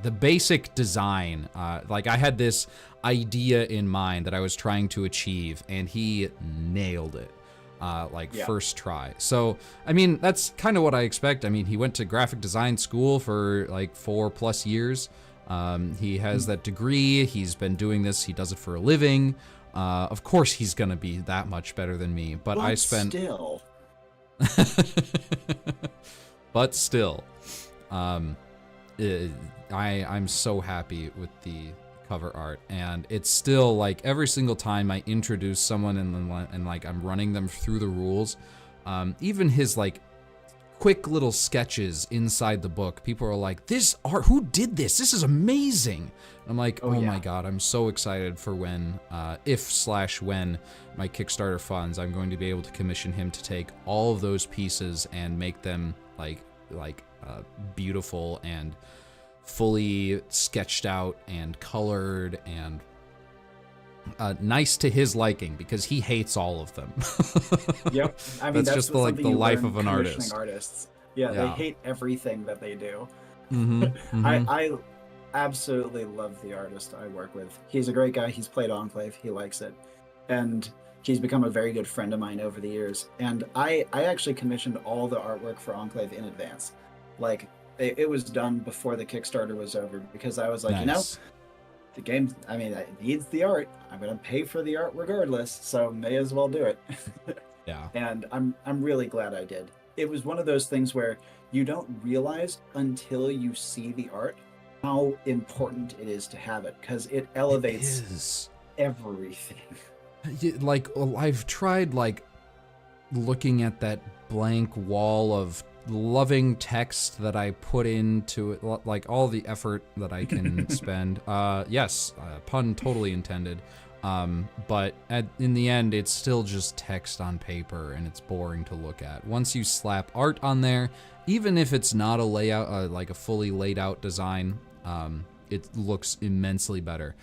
the basic design, like I had this idea in mind that I was trying to achieve, and he nailed it, first try. So, I mean, that's kind of what I expect. I mean, he went to graphic design school for like 4+ years. He has that degree. He's been doing this. He does it for a living. Of course, he's going to be that much better than me, but I spent... Still. But still. I'm so happy with the cover art, and it's still like every single time I introduce someone and like I'm running them through the rules, even his like quick little sketches inside the book, people are like, this art, who did this? This is amazing. I'm like, oh my God, I'm so excited for when, when my Kickstarter funds, I'm going to be able to commission him to take all of those pieces and make them like beautiful and fully sketched out and colored and nice to his liking, because he hates all of them. Yep. I mean, that's just the life of an artist. Artists. Yeah, they hate everything that they do. I absolutely love the artist I work with. He's a great guy. He's played Enclave. He likes it. And he's become a very good friend of mine over the years. And I actually commissioned all the artwork for Enclave in advance. Like, it was done before the Kickstarter was over, because I was like, you know, the game, I mean, it needs the art. I'm going to pay for the art regardless, so may as well do it. Yeah. And I'm really glad I did. It was one of those things where you don't realize until you see the art how important it is to have it, because it elevates everything. Like, I've tried like looking at that blank wall of loving text that I put into it, like all the effort that I can spend. Yes, pun totally intended. But in the end, it's still just text on paper, and it's boring to look at. Once you slap art on there, even if it's not a layout, like a fully laid out design, it looks immensely better.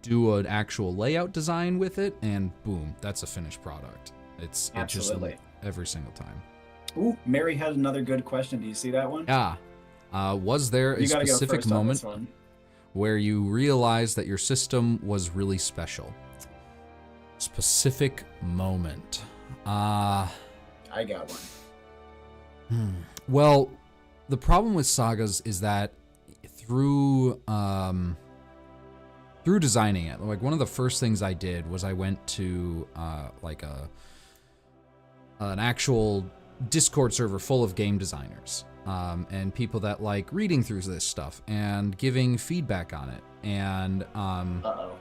Do an actual layout design with it, and boom, that's a finished product. It's just every single time. Ooh, Mary had another good question. Do you see that one? Yeah. Was there a specific moment where you realized that your system was really special? Specific moment. I got one. Well, the problem with Sagas is that through designing it, like one of the first things I did was I went to an actual Discord server full of game designers, and people that like reading through this stuff and giving feedback on it. And Uh-oh.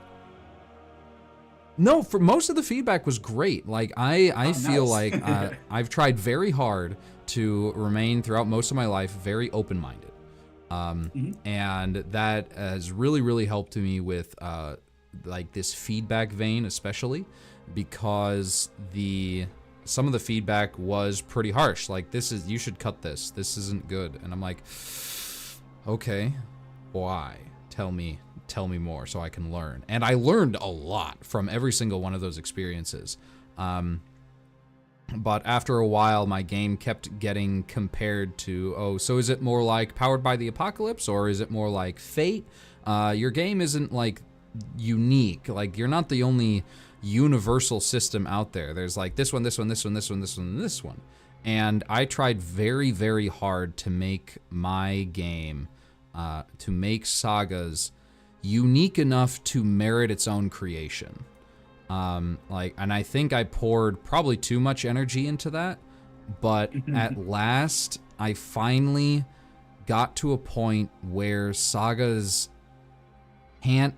no, for most of the feedback was great. Like I feel nice. like I've tried very hard to remain throughout most of my life very open-minded, and that has really helped me with like this feedback vein, especially because some of the feedback was pretty harsh. Like, you should cut this. This isn't good. And I'm like, okay, why? Tell me more so I can learn. And I learned a lot from every single one of those experiences. But after a while, my game kept getting compared to, so is it more like Powered by the Apocalypse, or is it more like Fate? Your game isn't like unique. Like, you're not the only universal system out there. There's like this one, this one, this one, this one, this one, and this one. And I tried very hard to make my game, to make Sagas unique enough to merit its own creation. And I think I poured probably too much energy into that, but at last I finally got to a point where Sagas can't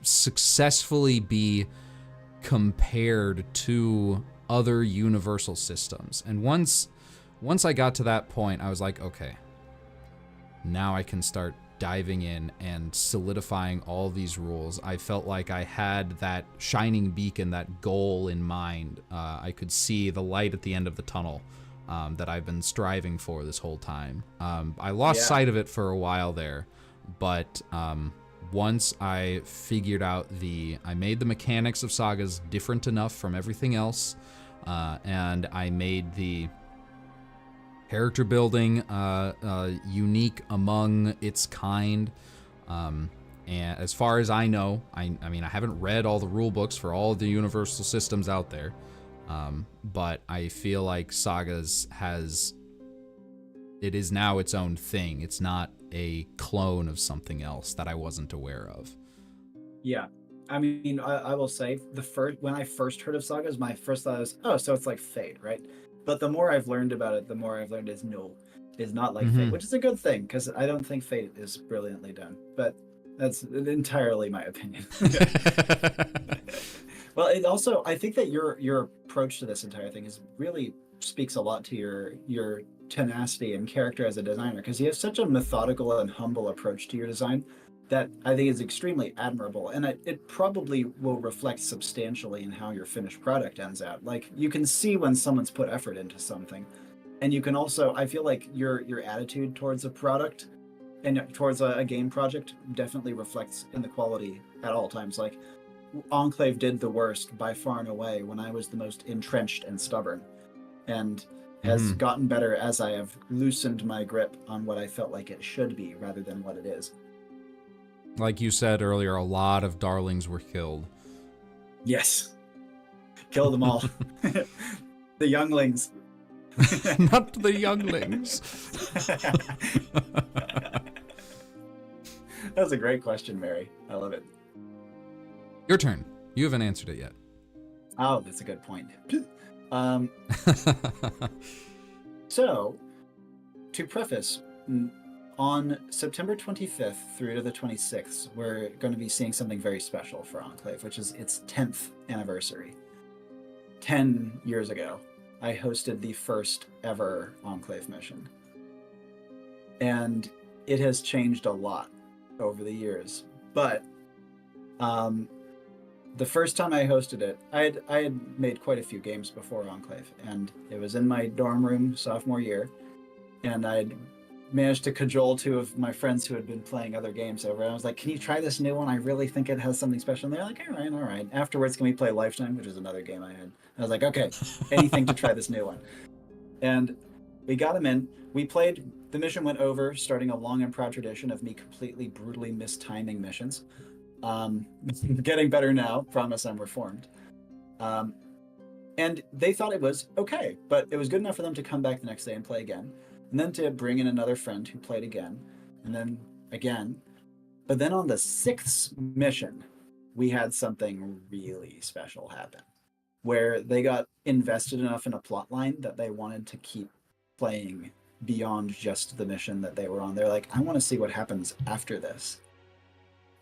successfully be compared to other universal systems. And once I got to that point, I was like, okay, now I can start diving in and solidifying all these rules. I felt like I had that shining beacon, that goal in mind. I could see the light at the end of the tunnel that I've been striving for this whole time. I lost sight of it for a while there, but once I figured out I made the mechanics of Sagas different enough from everything else, and I made the character building unique among its kind. And as far as I know, I mean, I haven't read all the rule books for all the universal systems out there, but I feel like Sagas it is now its own thing. It's not a clone of something else that I wasn't aware of. Yeah. I mean, I will say, when I first heard of Sagas, my first thought was, so it's like Fate, right? But the more I've learned about it, the more I've learned is not like Fate, which is a good thing, because I don't think Fate is brilliantly done. But that's entirely my opinion. Well, it also, I think that your approach to this entire thing really speaks a lot to your tenacity and character as a designer, because you have such a methodical and humble approach to your design that I think is extremely admirable, and it probably will reflect substantially in how your finished product ends out. Like, you can see when someone's put effort into something, and you can also, I feel like your attitude towards a product and towards a game project definitely reflects in the quality at all times. Like, Enclave did the worst by far and away when I was the most entrenched and stubborn, and has gotten better as I have loosened my grip on what I felt like it should be rather than what it is. Like you said earlier, a lot of darlings were killed. Yes. Kill them all. The younglings. Not the younglings. That's a great question, Mary. I love it. Your turn. You haven't answered it yet. Oh, that's a good point. So, to preface, on September 25th through to the 26th, we're going to be seeing something very special for Enclave, which is its 10th anniversary. 10 years ago, I hosted the first ever Enclave mission. And it has changed a lot over the years. But the first time I hosted it, I had made quite a few games before Enclave, and it was in my dorm room sophomore year, and I'd managed to cajole two of my friends who had been playing other games over. I was like, can you try this new one? I really think it has something special. And they're like, all right. Afterwards, can we play Lifetime, which is another game I had? I was like, okay, anything to try this new one. And we got them in. We played. The mission went over, starting a long and proud tradition of me completely brutally mistiming missions. Getting better now. Promise I'm reformed. And they thought it was okay, but it was good enough for them to come back the next day and play again. And then to bring in another friend who played again, and then again. But then on the 6th mission, we had something really special happen, where they got invested enough in a plot line that they wanted to keep playing beyond just the mission that they were on. They're like, I want to see what happens after this.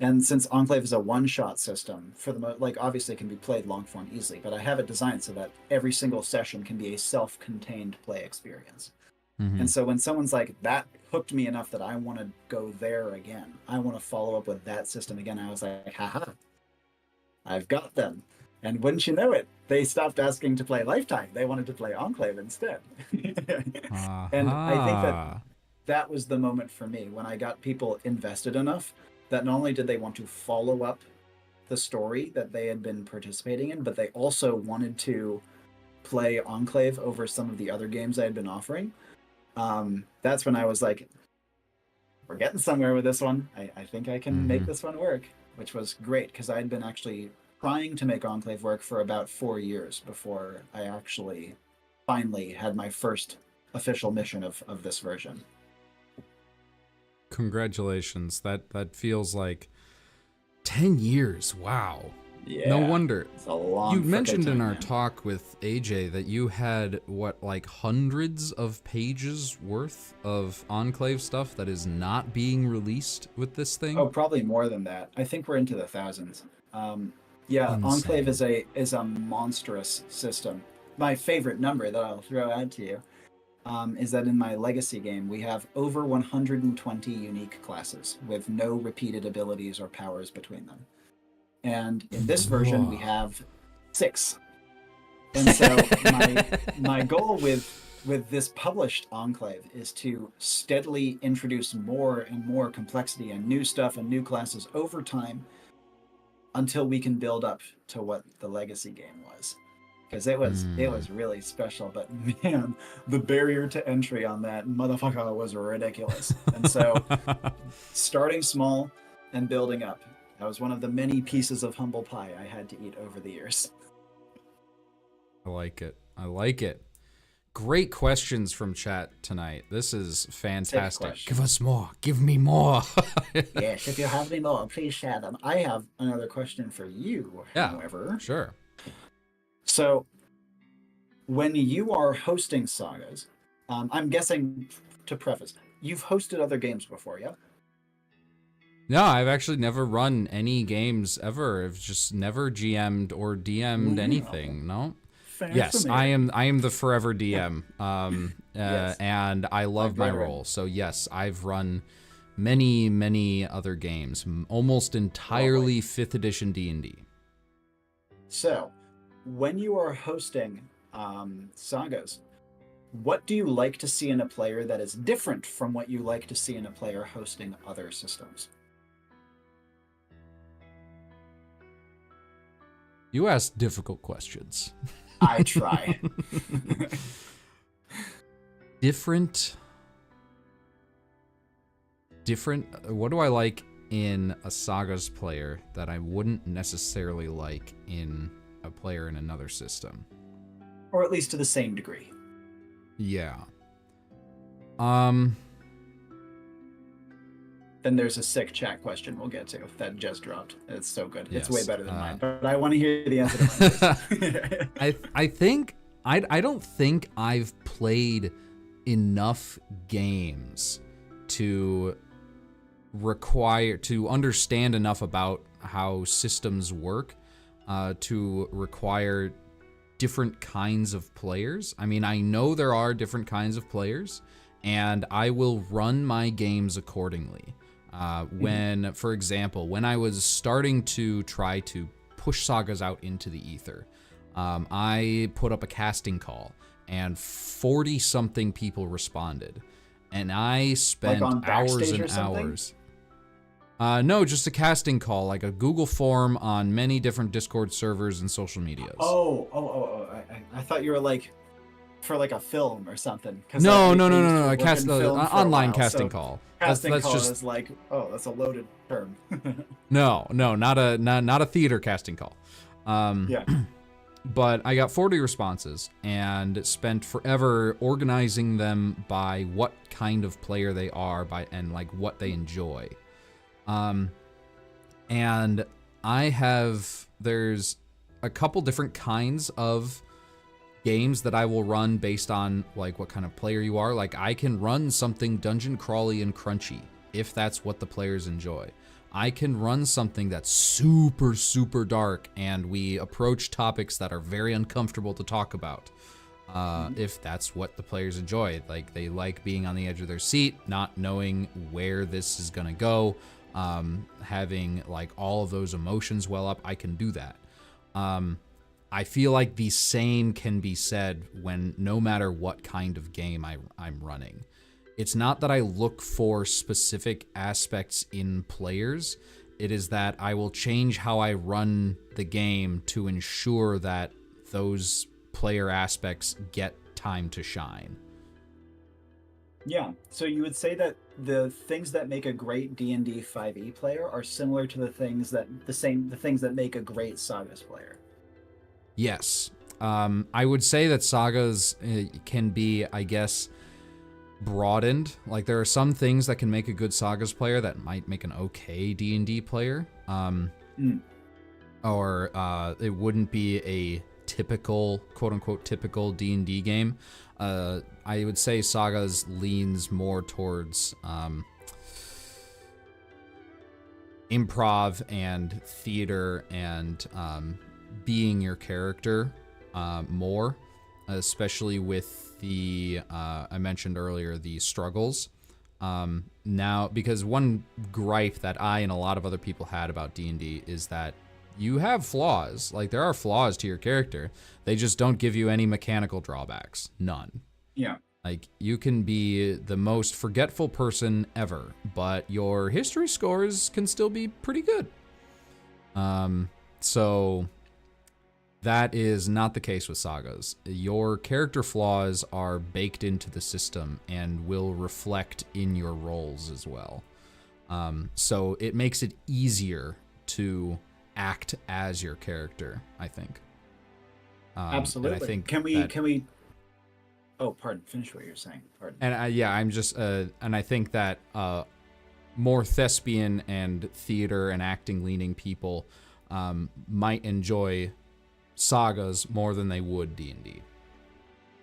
And since Enclave is a one-shot system, for the like obviously it can be played long form easily, but I have it designed so that every single session can be a self-contained play experience. Mm-hmm. And so when someone's like, that hooked me enough that I want to go there again, I want to follow up with that system again, I was like, haha, I've got them. And wouldn't you know it, they stopped asking to play Lifetime. They wanted to play Enclave instead. And I think that was the moment for me when I got people invested enough that not only did they want to follow up the story that they had been participating in, but they also wanted to play Enclave over some of the other games I had been offering. That's when I was like, we're getting somewhere with this one. I think I can make this one work, which was great because I'd been actually trying to make Enclave work for about 4 years before I actually finally had my first official mission of this version. Congratulations. That feels like 10 years. Wow. Yeah. No wonder. It's a long You mentioned frickin' in time, our man. talk with AJ that you had, what, like hundreds of pages worth of Enclave stuff that is not being released with this thing? Oh, probably more than that. I think we're into the thousands. Yeah, Insane. Enclave is a monstrous system. My favorite number that I'll throw out to you is that in my legacy game, we have over 120 unique classes with no repeated abilities or powers between them. And in this version, we have 6. And so my goal with this published Enclave is to steadily introduce more and more complexity and new stuff and new classes over time until we can build up to what the legacy game was. Because it was really special, but man, the barrier to entry on that motherfucker was ridiculous. And so starting small and building up, that was one of the many pieces of humble pie I had to eat over the years. I like it. I like it. Great questions from chat tonight. This is fantastic. Give us more. Give me more. Yes, if you have any more, please share them. I have another question for you, however. Sure. So, when you are hosting Sagas, I'm guessing, to preface, you've hosted other games before, yeah? No, I've actually never run any games ever. I've just never GM'd or DM'd anything. No. Yes, I am the forever DM, Yes. and I love my role. So yes, I've run many other games, almost entirely 5th edition D&D. So, when you are hosting Sagas, what do you like to see in a player that is different from what you like to see in a player hosting other systems? You ask difficult questions. I try. Different. What do I like in a Sagas player that I wouldn't necessarily like in a player in another system? Or at least to the same degree. Yeah. Then there's a sick chat question we'll get to that just dropped. It's so good. Yes, It's way better than mine. But I want to hear the answer to mine. I don't think I've played enough games to understand enough about how systems work to require different kinds of players. I mean, I know there are different kinds of players, and I will run my games accordingly. When, for example, when I was starting to try to push Sagas out into the ether, I put up a casting call, and 40-something people responded, and I spent hours and hours. No, just a casting call, like a Google form on many different Discord servers and social medias. I thought you were like for like a film or something. No. A online casting call. Casting that's call just is like, oh, that's a loaded term. no, not a theater casting call. Yeah. But I got 40 responses and spent forever organizing them by what kind of player they are and like what they enjoy. And there's a couple different kinds of games that I will run based on like what kind of player you are. Like I can run something dungeon crawly and crunchy if that's what the players enjoy. I can run something that's super, super dark and we approach topics that are very uncomfortable to talk about. If that's what the players enjoy. Like they like being on the edge of their seat, not knowing where this is gonna go, having like all of those emotions well up, I can do that. I feel like the same can be said when no matter what kind of game I'm running. It's not that I look for specific aspects in players. It is that I will change how I run the game to ensure that those player aspects get time to shine. Yeah, so you would say that the things that make a great D&D 5e player are similar to the things that make a great Sagas player. Yes. I would say that Sagas can be, I guess, broadened. Like there are some things that can make a good Sagas player that might make an okay D&D player. Or it wouldn't be a typical, quote-unquote, typical D&D game. I would say Sagas leans more towards improv and theater and being your character more, especially with the, I mentioned earlier, the struggles. Now, because one gripe that I and a lot of other people had about D&D is that you have flaws. Like, there are flaws to your character. They just don't give you any mechanical drawbacks. None. Yeah. Like, you can be the most forgetful person ever, but your history scores can still be pretty good. So that is not the case with Sagas. Your character flaws are baked into the system and will reflect in your roles as well. So it makes it easier to act as your character, I think. Absolutely. And I think can we? Oh, pardon. Finish what you're saying. Pardon. And I'm just, and I think that more thespian and theater and acting leaning people might enjoy Sagas more than they would D&D.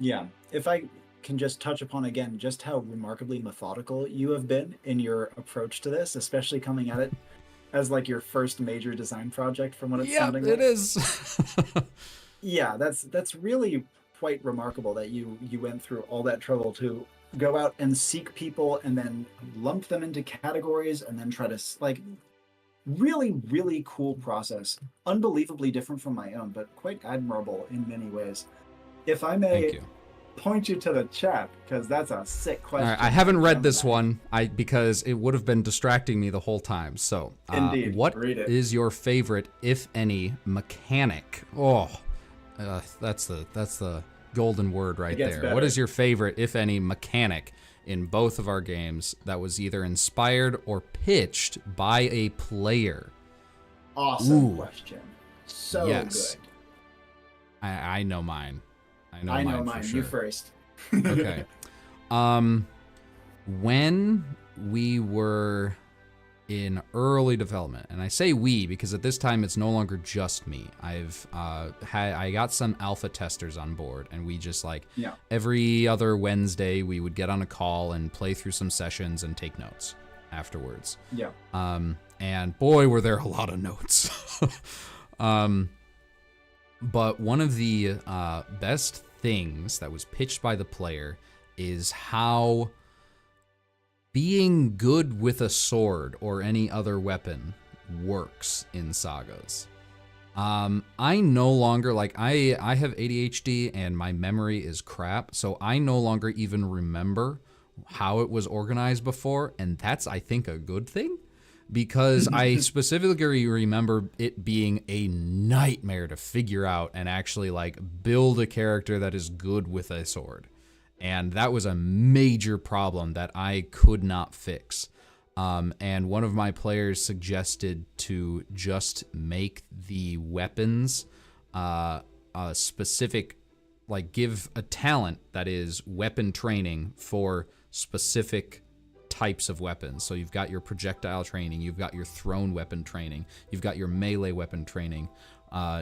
Yeah. If I can just touch upon again just how remarkably methodical you have been in your approach to this, especially coming at it as like your first major design project from what it's sounding like. Yeah, it is. Yeah, that's really quite remarkable that you went through all that trouble to go out and seek people and then lump them into categories and then try to like really, really cool process. Unbelievably different from my own, but quite admirable in many ways. If I may point you to the chat, because that's a sick question. All right, I haven't read this one because it would have been distracting me the whole time. So, Indeed, what read it. is your favorite, if any, mechanic? Oh, that's the golden word right there. Better. What is your favorite, if any, mechanic in both of our games that was either inspired or pitched by a player? Awesome question. So yes. good. I know mine. I know mine. For sure. You first. Okay. When we were in early development, and I say we because at this time it's no longer just me. I got some alpha testers on board, and we just every other Wednesday we would get on a call and play through some sessions and take notes afterwards. Yeah. And boy, were there a lot of notes. But one of the best things that was pitched by the player is how being good with a sword or any other weapon works in Sagas. I no longer, I have ADHD and my memory is crap, so I no longer even remember how it was organized before, and that's, I think, a good thing. Because I specifically remember it being a nightmare to figure out and actually build a character that is good with a sword. And that was a major problem that I could not fix. And one of my players suggested to just make the weapons a specific, give a talent that is weapon training for specific types of weapons. So you've got your projectile training, you've got your thrown weapon training, you've got your melee weapon training,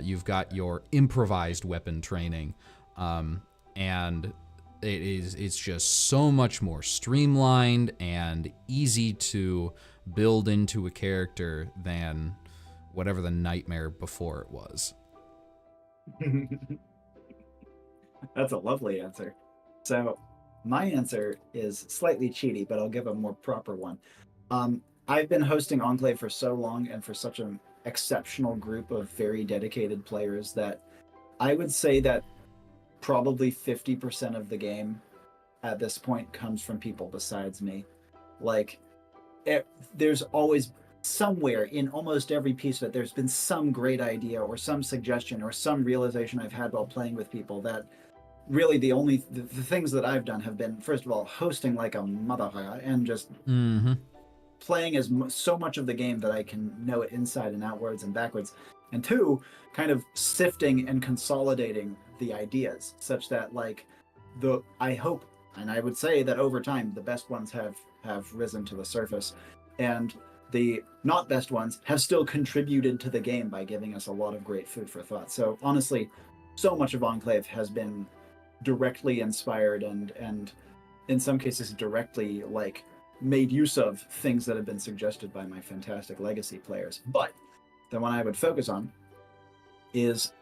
you've got your improvised weapon training, And it's just so much more streamlined and easy to build into a character than whatever the nightmare before it was. That's a lovely answer. So my answer is slightly cheaty, but I'll give a more proper one. I've been hosting Enclave for so long and for such an exceptional group of very dedicated players that I would say that probably 50% of the game at this point comes from people besides me. Like, there's always somewhere in almost every piece of it, there's been some great idea or some suggestion or some realization I've had while playing with people that really the things that I've done have been, first of all, hosting like a motherfucker and just playing so much of the game that I can know it inside and outwards and backwards. And two, kind of sifting and consolidating the ideas such that like I hope, and I would say that over time, the best ones have risen to the surface, and the not best ones have still contributed to the game by giving us a lot of great food for thought. So honestly, so much of Enclave has been directly inspired and in some cases directly like made use of things that have been suggested by my fantastic legacy players. But the one I would focus on is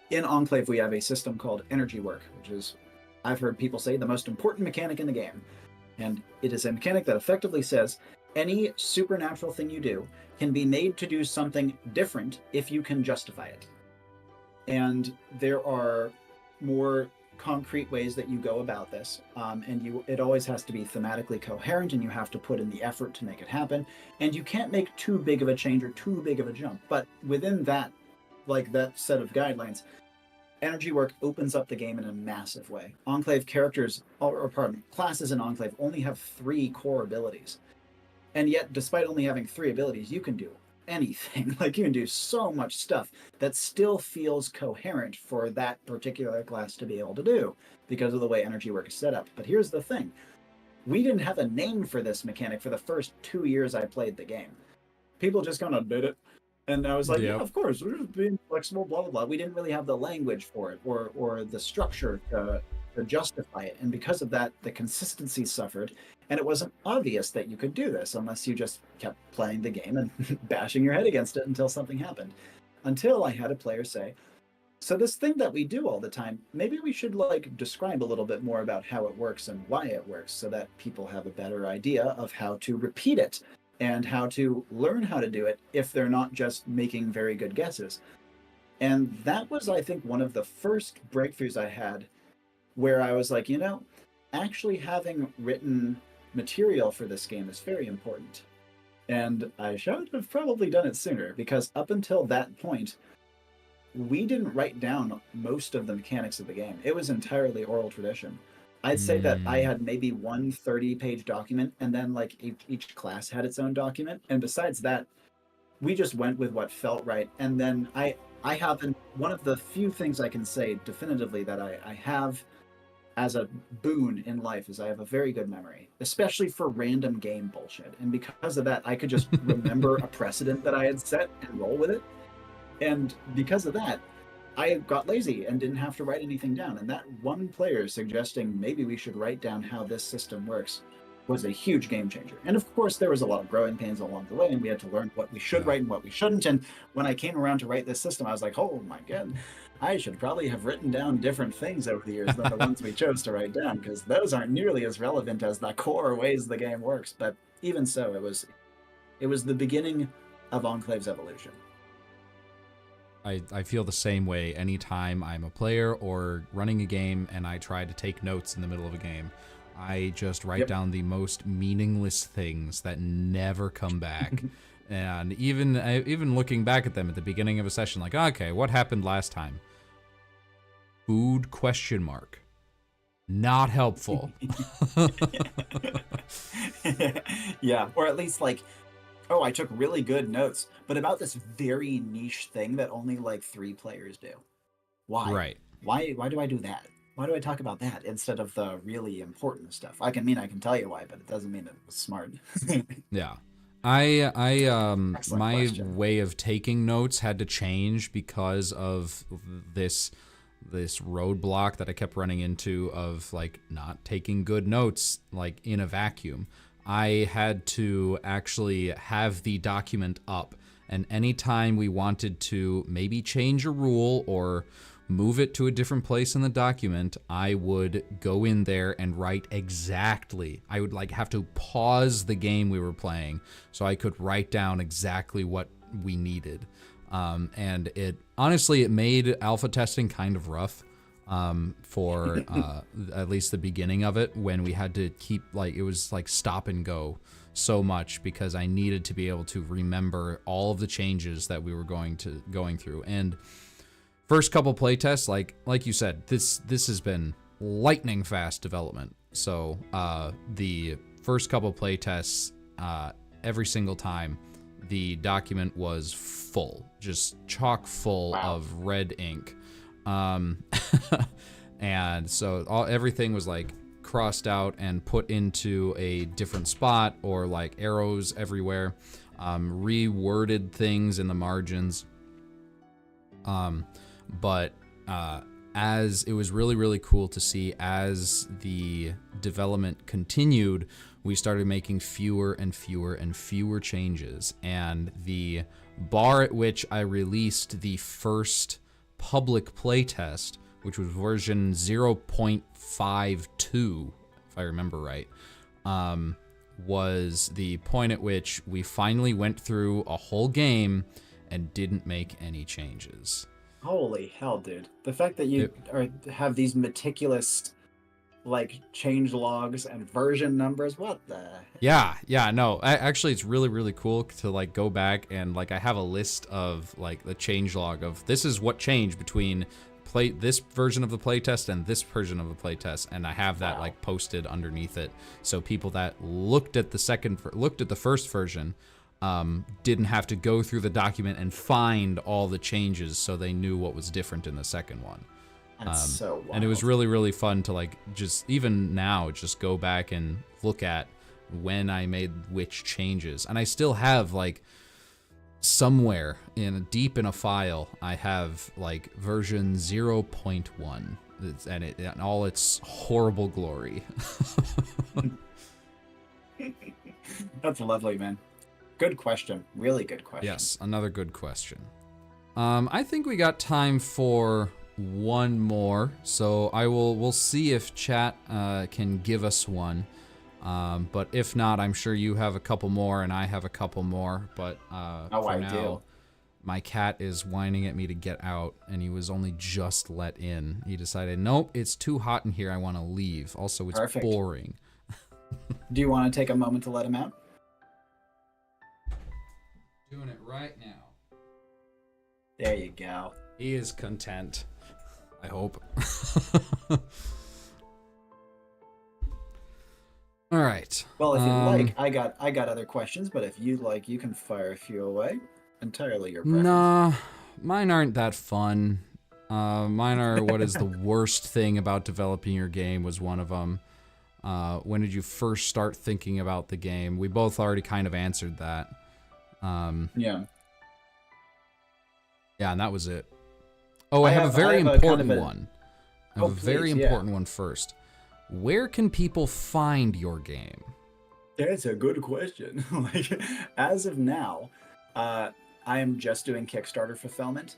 in Enclave we have a system called energy work, which is, I've heard people say, the most important mechanic in the game. And it is a mechanic that effectively says any supernatural thing you do can be made to do something different if you can justify it. And there are more concrete ways that you go about this, and it always has to be thematically coherent, and you have to put in the effort to make it happen, and you can't make too big of a change or too big of a jump. But within that, like that set of guidelines, energy work opens up the game in a massive way. Enclave characters, classes in Enclave only have 3 core abilities, and yet despite only having 3 abilities, you can do anything. Like, you can do so much stuff that still feels coherent for that particular class to be able to do because of the way energy work is set up. But here's the thing. We didn't have a name for this mechanic for the first 2 years I played the game. People just kind of did it. And I was like, yeah, of course, we're just being flexible, blah, blah, blah. We didn't really have the language for it or the structure to justify it. And because of that, the consistency suffered. And it wasn't obvious that you could do this unless you just kept playing the game and bashing your head against it until something happened. Until I had a player say, so this thing that we do all the time, maybe we should like describe a little bit more about how it works and why it works so that people have a better idea of how to repeat it and how to learn how to do it if they're not just making very good guesses. And that was, I think, one of the first breakthroughs I had where I was like, actually having written material for this game is very important. And I should have probably done it sooner, because up until that point, we didn't write down most of the mechanics of the game. It was entirely oral tradition. I'd say that I had maybe one 30-page document, and then like each class had its own document. And besides that, we just went with what felt right. And then I have one of the few things I can say definitively that I have as a boon in life is I have a very good memory, especially for random game bullshit. And because of that, I could just remember a precedent that I had set and roll with it. And because of that, I got lazy and didn't have to write anything down. And that one player suggesting maybe we should write down how this system works was a huge game changer. And of course, there was a lot of growing pains along the way, and we had to learn what we should write and what we shouldn't. And when I came around to write this system, I was like, oh my God, I should probably have written down different things over the years than the ones we chose to write down, because those aren't nearly as relevant as the core ways the game works. But even so, it was the beginning of Enclave's evolution. I feel the same way anytime I'm a player or running a game and I try to take notes in the middle of a game. I just write down the most meaningless things that never come back. And even looking back at them at the beginning of a session, like, okay, what happened last time? Food ? Not helpful. Yeah, or at least like, oh, I took really good notes, but about this very niche thing that only like 3 players do. Why? Right. Why do I do that? Why do I talk about that instead of the really important stuff? I can tell you why, but it doesn't mean it was smart. Yeah. My question. way of taking notes had to change because of this this roadblock that I kept running into of like not taking good notes like in a vacuum. I had to actually have the document up, and anytime we wanted to maybe change a rule or move it to a different place in the document, I would go in there and write exactly. I would like have to pause the game we were playing so I could write down exactly what we needed. And it honestly, it made alpha testing kind of rough for at least the beginning of it, when we had to keep like, it was like stop and go so much because I needed to be able to remember all of the changes that we were going through. And first couple playtests, like you said, this has been lightning fast development. So the first couple playtests, every single time, the document was full, just chock full of red ink. And so everything was like crossed out and put into a different spot, or like arrows everywhere, reworded things in the margins. But as it was really, really cool to see as the development continued, we started making fewer and fewer and fewer changes. And the bar at which I released the first public playtest, which was version 0.52, if I remember right, was the point at which we finally went through a whole game and didn't make any changes. Holy hell, dude. The fact that you have these meticulous like change logs and version numbers, what the Yeah, no, actually it's really, really cool to like go back and like I have a list of like the change log of this is what changed between this version of the playtest and this version of the playtest, and I have that like posted underneath it, so people that looked at the first version didn't have to go through the document and find all the changes, so they knew what was different in the second one. That's so wild. And it was really, really fun to like just even now just go back and look at when I made which changes. And I still have like somewhere deep in a file, I have like version 0.1 and it in all its horrible glory. That's lovely, man. Good question. Really good question. Yes, another good question. I think we got time for one more, so we'll see if chat can give us one. But if not, I'm sure you have a couple more and I have a couple more. But for now, my cat is whining at me to get out, and he was only just let in. He decided, nope, it's too hot in here. I want to leave. Also, it's Perfect. boring. Do you want to take a moment to let him out? Doing it right now. There you go. He is content. I hope. All right. Well, if you like, I got other questions, but if you like, you can fire a few away. Entirely your preference. Nah, mine aren't that fun. Mine are what is the worst thing about developing your game was one of them. When did you first start thinking about the game? We both already kind of answered that. Yeah. Yeah, and that was it. Oh, I have a very important one. I have a very important one first. Where can people find your game? That's a good question. Like, as of now, I am just doing Kickstarter fulfillment.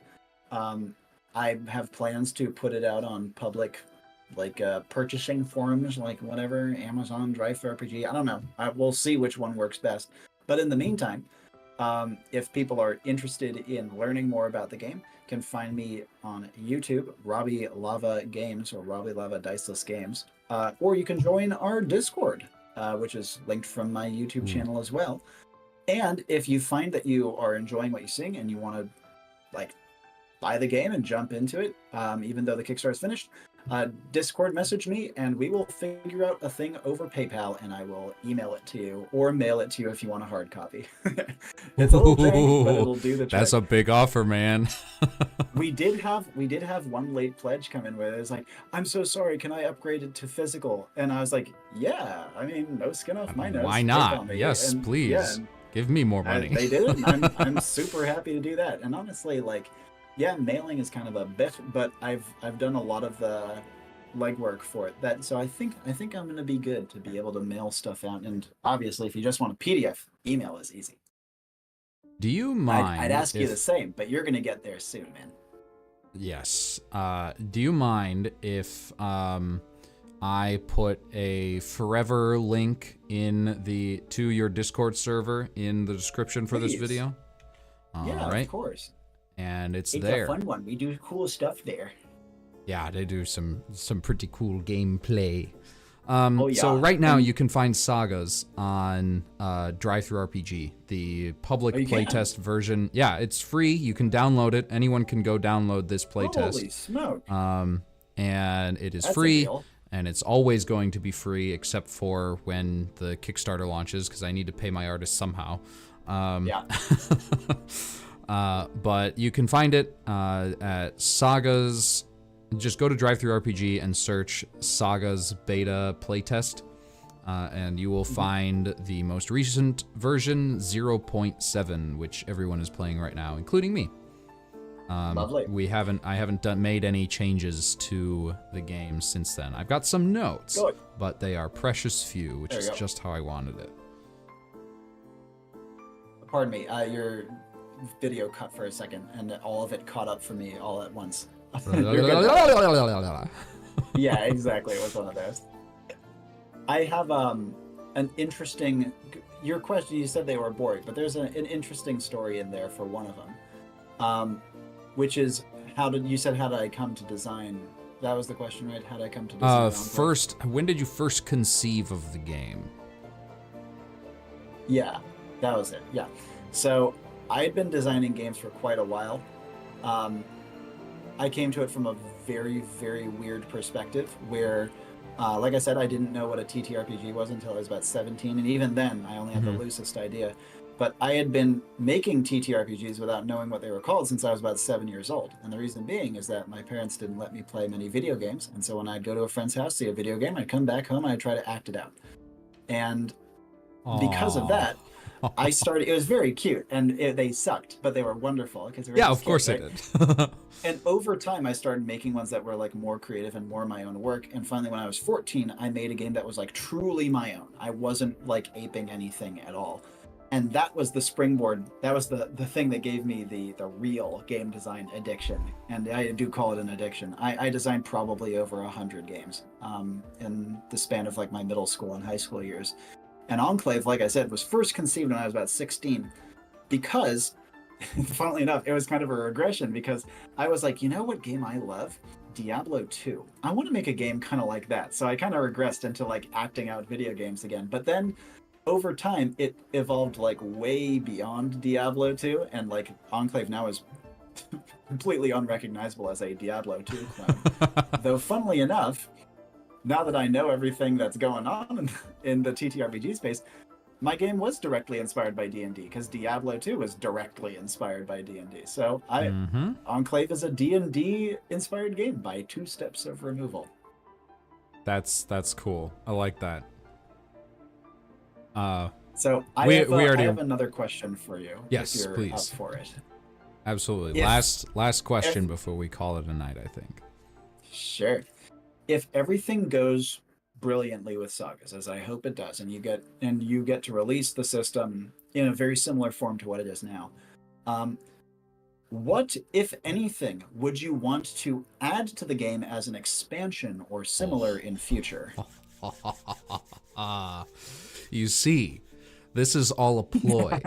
I have plans to put it out on public, like purchasing forums, like whatever, Amazon, Drive4RPG. I don't know. We'll see which one works best. But in the meantime, if people are interested in learning more about the game, can find me on YouTube, Robbie Lava Games, or Robbie Lava Diceless Games, or you can join our Discord, which is linked from my YouTube channel as well. And if you find that you are enjoying what you sing and you want to like buy the game and jump into it, even though the Kickstarter is finished, Discord message me and we will figure out a thing over PayPal, and I will email it to you or mail it to you if you want a hard copy. It's a little thing, but it'll do the trick. That's a big offer, man. We did have one late pledge come in where it was like, I'm so sorry, can I upgrade it to physical? And I was like, yeah, I mean, no skin off my nose. Why not? Yes, please. Yeah, give me more money. They did it, and I'm super happy to do that. And honestly, like, Yeah, mailing is kind of a bit, but I've done a lot of the legwork for it. So I think I'm gonna be good to be able to mail stuff out. And obviously, if you just want a PDF, email is easy. Do you mind? I'd ask you the same, but you're gonna get there soon, man. Yes. Do you mind if I put a forever link to your Discord server in the description for this video? Yeah, right. Of course. And it's there. It's a fun one. We do cool stuff there. Yeah, they do some pretty cool gameplay. Yeah. So right now you can find Sagas on Drive-Thru RPG, the public playtest version. Yeah, it's free. You can download it. Anyone can go download this playtest. Holy smoke! And it is That's free, and it's always going to be free except for when the Kickstarter launches, because I need to pay my artists somehow. Yeah. But you can find it at Sagas. Just go to Drive-Thru RPG and search Sagas beta playtest, and you will find the most recent version 0.7, which everyone is playing right now, including me. Lovely. I haven't made any changes to the game since then. I've got some notes, but they are precious few, which is just how I wanted it. Pardon me, your video cut for a second, and all of it caught up for me all at once. Yeah, exactly. It was one of those. I have an interesting. Your question. You said they were boring, but there's an interesting story in there for one of them, which is how did I come to design? That was the question, right? How did I come to design? When did you first conceive of the game? Yeah, that was it. Yeah, so I had been designing games for quite a while. I came to it from a very, very weird perspective where, like I said, I didn't know what a TTRPG was until I was about 17, and even then, I only had the loosest idea. But I had been making TTRPGs without knowing what they were called since I was about 7 years old. And the reason being is that my parents didn't let me play many video games, and so when I'd go to a friend's house, see a video game, I'd come back home and I'd try to act it out. And because of that, I started. It was very cute, and they sucked, but they were wonderful because of course they did. And over time, I started making ones that were like more creative and more my own work. And finally, when I was 14, I made a game that was like truly my own. I wasn't like aping anything at all, and that was the springboard. That was the thing that gave me the real game design addiction. And I do call it an addiction. I designed probably over 100 games in the span of like my middle school and high school years. And Enclave, like I said, was first conceived when I was about 16 because, funnily enough, it was kind of a regression because I was like, you know what game I love? Diablo 2. I want to make a game kind of like that. So I kind of regressed into like acting out video games again. But then over time, it evolved like way beyond Diablo 2. And like Enclave now is completely unrecognizable as a Diablo 2 clone. Though funnily enough, now that I know everything that's going on in the TTRPG space, my game was directly inspired by D&D because Diablo 2 was directly inspired by D&D. So Enclave is a D&D inspired game by 2 steps of removal. That's cool. I like that. So I have another question for you. Yes, if you're please. Up for it. Absolutely. Last question before we call it a night, I think. Sure. If everything goes brilliantly with Sagas, as I hope it does, and you get to release the system in a very similar form to what it is now, what, if anything, would you want to add to the game as an expansion or similar in future? You see, this is all a ploy.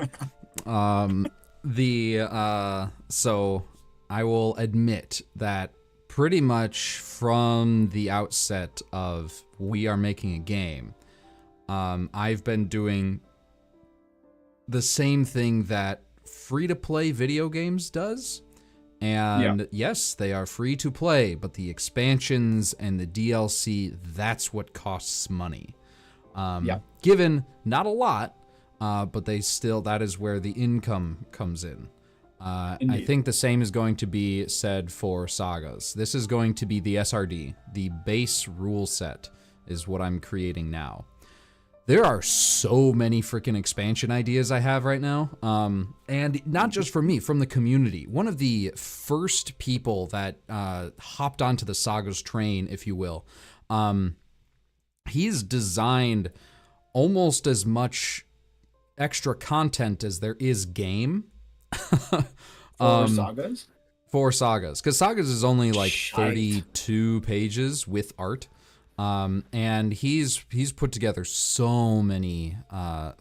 So I will admit that pretty much from the outset of we are making a game, I've been doing the same thing that free-to-play video games does. And yes, they are free to play, but the expansions and the DLC, that's what costs money. Given not a lot, but that is where the income comes in. I think the same is going to be said for Sagas. This is going to be the SRD. The base rule set is what I'm creating now. There are so many freaking expansion ideas I have right now. And not just from me, from the community. One of the first people that hopped onto the Sagas train, if you will, he's designed almost as much extra content as there is game. For Sagas? For Sagas. Because Sagas is only like Shite. 32 pages with art. And he's put together so many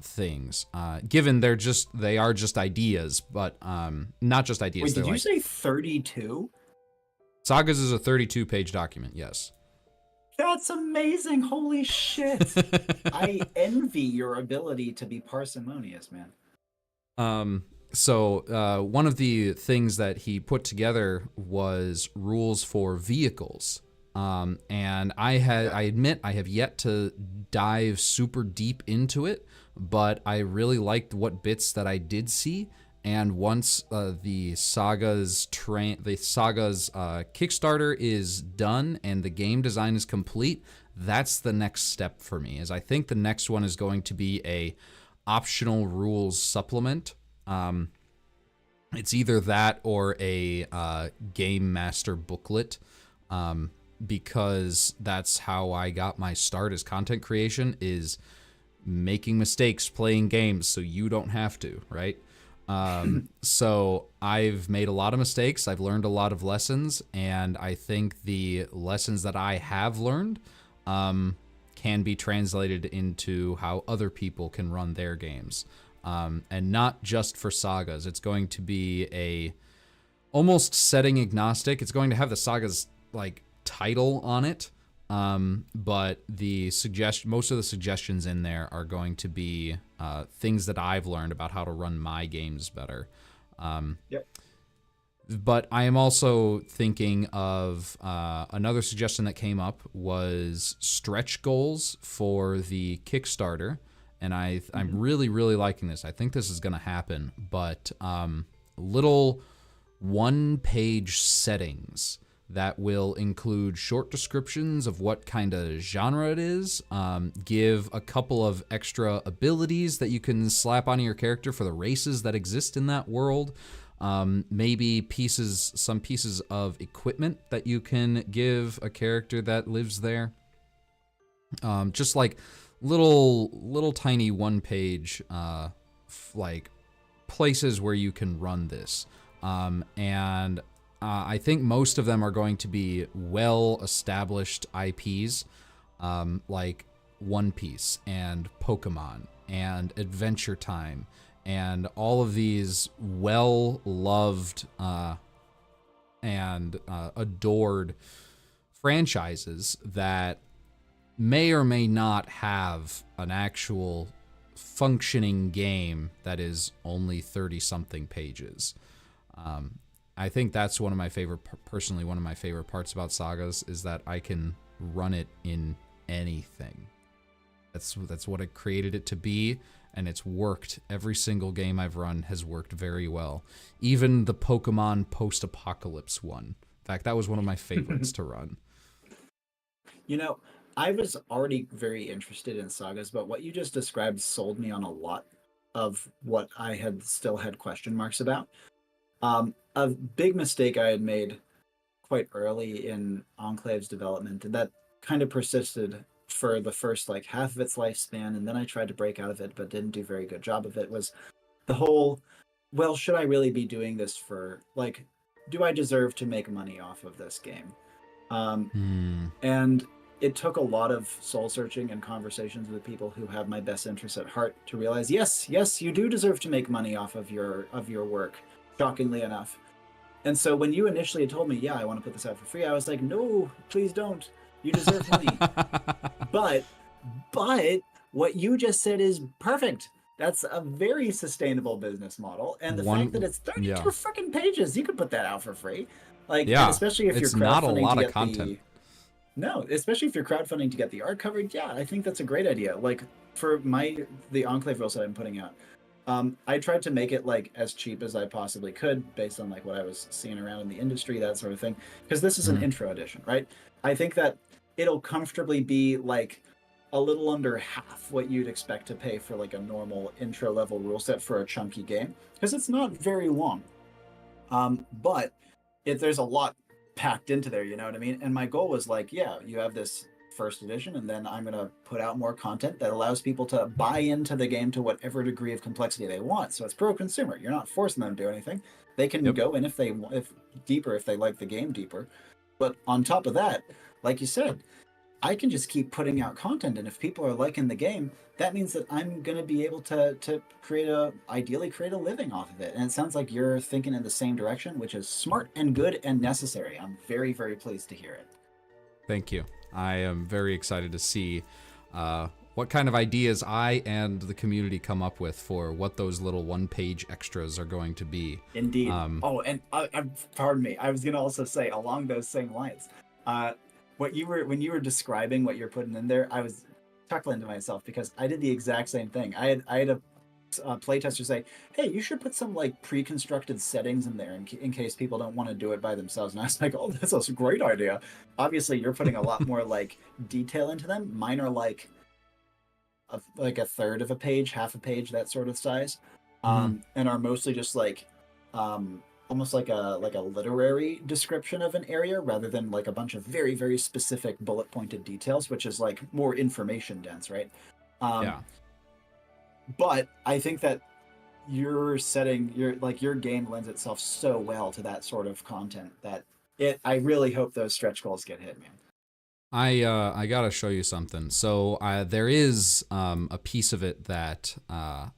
things. Given they are just ideas, but not just ideas. Wait, did you like, say 32? Sagas is a 32-page document. Yes. That's amazing! Holy shit! I envy your ability to be parsimonious, man. So one of the things that he put together was rules for vehicles. And I admit I have yet to dive super deep into it, but I really liked what bits that I did see. And once the Sagas Kickstarter is done and the game design is complete, that's the next step for me. Is I think the next one is going to be a optional rules supplement. It's either that or a game master booklet. Because that's how I got my start as content creation, is making mistakes playing games so you don't have to, right? So I've made a lot of mistakes. I've learned a lot of lessons, and I think the lessons that I have learned can be translated into how other people can run their games. And not just for Sagas. It's going to be almost setting agnostic. It's going to have the Sagas like title on it, but most of the suggestions in there are going to be things that I've learned about how to run my games better. Yep. But I am also thinking of another suggestion that came up was stretch goals for the Kickstarter, and I'm really, really liking this. I think this is going to happen, but little one-page settings that will include short descriptions of what kind of genre it is, give a couple of extra abilities that you can slap onto your character for the races that exist in that world, maybe some pieces of equipment that you can give a character that lives there. Just like little tiny one-page like places where you can run this. And I think most of them are going to be well-established IPs, like One Piece and Pokemon and Adventure Time, and all of these well-loved and adored franchises that may or may not have an actual functioning game that is only 30-something pages. I think that's one of my favorite parts about Sagas, is that I can run it in anything. That's what I created it to be, and it's worked. Every single game I've run has worked very well. Even the Pokemon post-apocalypse one. In fact, that was one of my favorites to run. You know, I was already very interested in Sagas, but what you just described sold me on a lot of what I still had question marks about. A big mistake I had made quite early in Enclave's development, and that kind of persisted for the first like half of its lifespan, and then I tried to break out of it but didn't do a very good job of it, was the whole, well, should I really be doing this for, like, do I deserve to make money off of this game? And it took a lot of soul searching and conversations with people who have my best interests at heart to realize, yes, you do deserve to make money off of your work, shockingly enough. And so when you initially told me, yeah, I want to put this out for free, I was like, no, please don't. You deserve money. But what you just said is perfect. That's a very sustainable business model. And the fact that it's 32 freaking pages, you could put that out for free. Like, yeah, especially if you're it's not a lot of get content. No, especially if you're crowdfunding to get the art covered. Yeah, I think that's a great idea. Like, for the Enclave rules that I'm putting out, I tried to make it like as cheap as I possibly could based on like what I was seeing around in the industry, that sort of thing. Because this is an intro edition, right? I think that it'll comfortably be like a little under half what you'd expect to pay for like a normal intro level rule set for a chunky game, because it's not very long. But there's a lot packed into there, you know what I mean? And my goal was like, yeah, you have this first edition, and then I'm going to put out more content that allows people to buy into the game to whatever degree of complexity they want. So it's pro-consumer. You're not forcing them to do anything. They can go in if they like the game deeper. But on top of that, like you said, I can just keep putting out content, and if people are liking the game, that means that I'm going to be able to ideally create a living off of it. And it sounds like you're thinking in the same direction, which is smart and good and necessary. I'm very, very pleased to hear it. Thank you. I am very excited to see what kind of ideas I and the community come up with for what those little one-page extras are going to be. Indeed. Pardon me. I was going to also say along those same lines. When you were describing what you're putting in there, I was chuckling to myself because I did the exact same thing. I had a playtester say, "Hey, you should put some like pre-constructed settings in there in case people don't want to do it by themselves." And I was like, "Oh, that's a great idea." Obviously, you're putting a lot more like detail into them. Mine are like a third of a page, half a page, that sort of size, and are mostly just like almost like a literary description of an area rather than like a bunch of very, very specific bullet pointed details, which is like more information dense, right? Yeah. But I think that your game lends itself so well to that sort of content that I really hope those stretch goals get hit, man. I gotta show you something. So there is a piece of it that I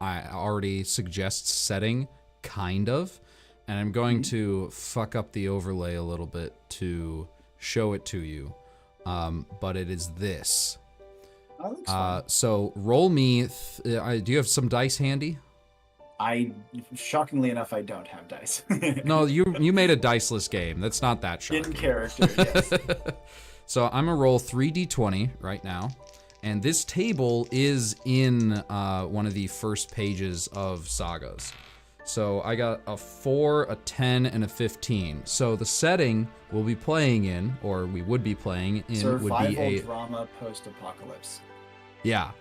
already suggests setting, kind of, and I'm going to fuck up the overlay a little bit to show it to you. But it is this. So roll me. Do you have some dice handy? Shockingly enough, I don't have dice. No, you made a diceless game. That's not that shocking. In character, yes. So I'm gonna roll 3d20 right now, and this table is in one of the first pages of Sagas. So I got a 4, a 10, and a 15. So the setting we'll be playing in, or we would be playing in, survival would be a drama post-apocalypse. Yeah.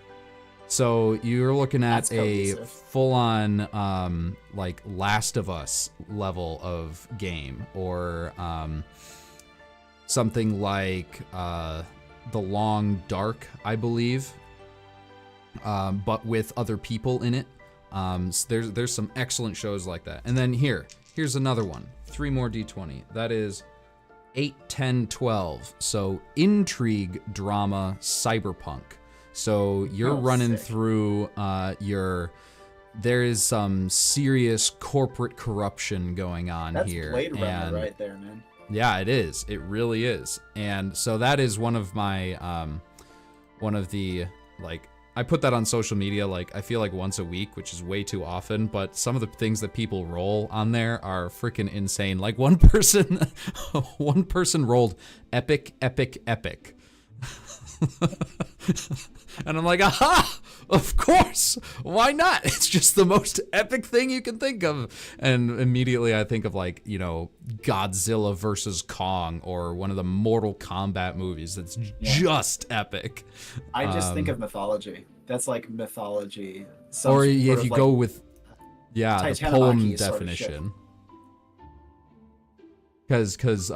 So you're looking at a full-on like Last of Us level of game, or something like The Long Dark, I believe, but with other people in it. So there's some excellent shows like that. And then here's another one. 3 more d20. That is 8, 10, 12. So intrigue, drama, cyberpunk. So you're running through there is some serious corporate corruption going on here. That's Blade Runner right there, man. Yeah, it is. It really is. And so that is one of my one of the, like, I put that on social media, like, I feel like once a week, which is way too often, but some of the things that people roll on there are freaking insane. Like one person rolled epic, epic, epic. And I'm like, aha, of course, why not? It's just the most epic thing you can think of. And immediately I think of, like, you know, Godzilla versus Kong, or one of the Mortal Kombat movies that's just epic. I just think of mythology. That's like mythology. Or if you go with, the poem definition. Because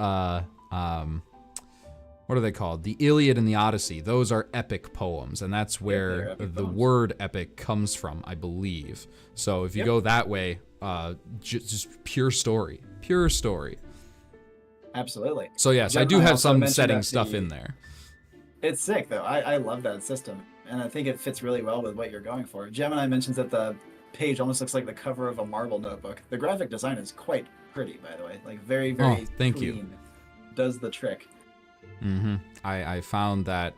what are they called? The Iliad and the Odyssey. Those are epic poems, and that's where the word epic comes from, I believe. So if you go that way, just pure story. Pure story. Absolutely. So yes, I do have some setting stuff in there. It's sick, though. I love that system, and I think it fits really well with what you're going for. Gemini mentions that the page almost looks like the cover of a Marvel notebook. The graphic design is quite pretty, by the way. Like, very, very thank clean. you. Does the trick. I found that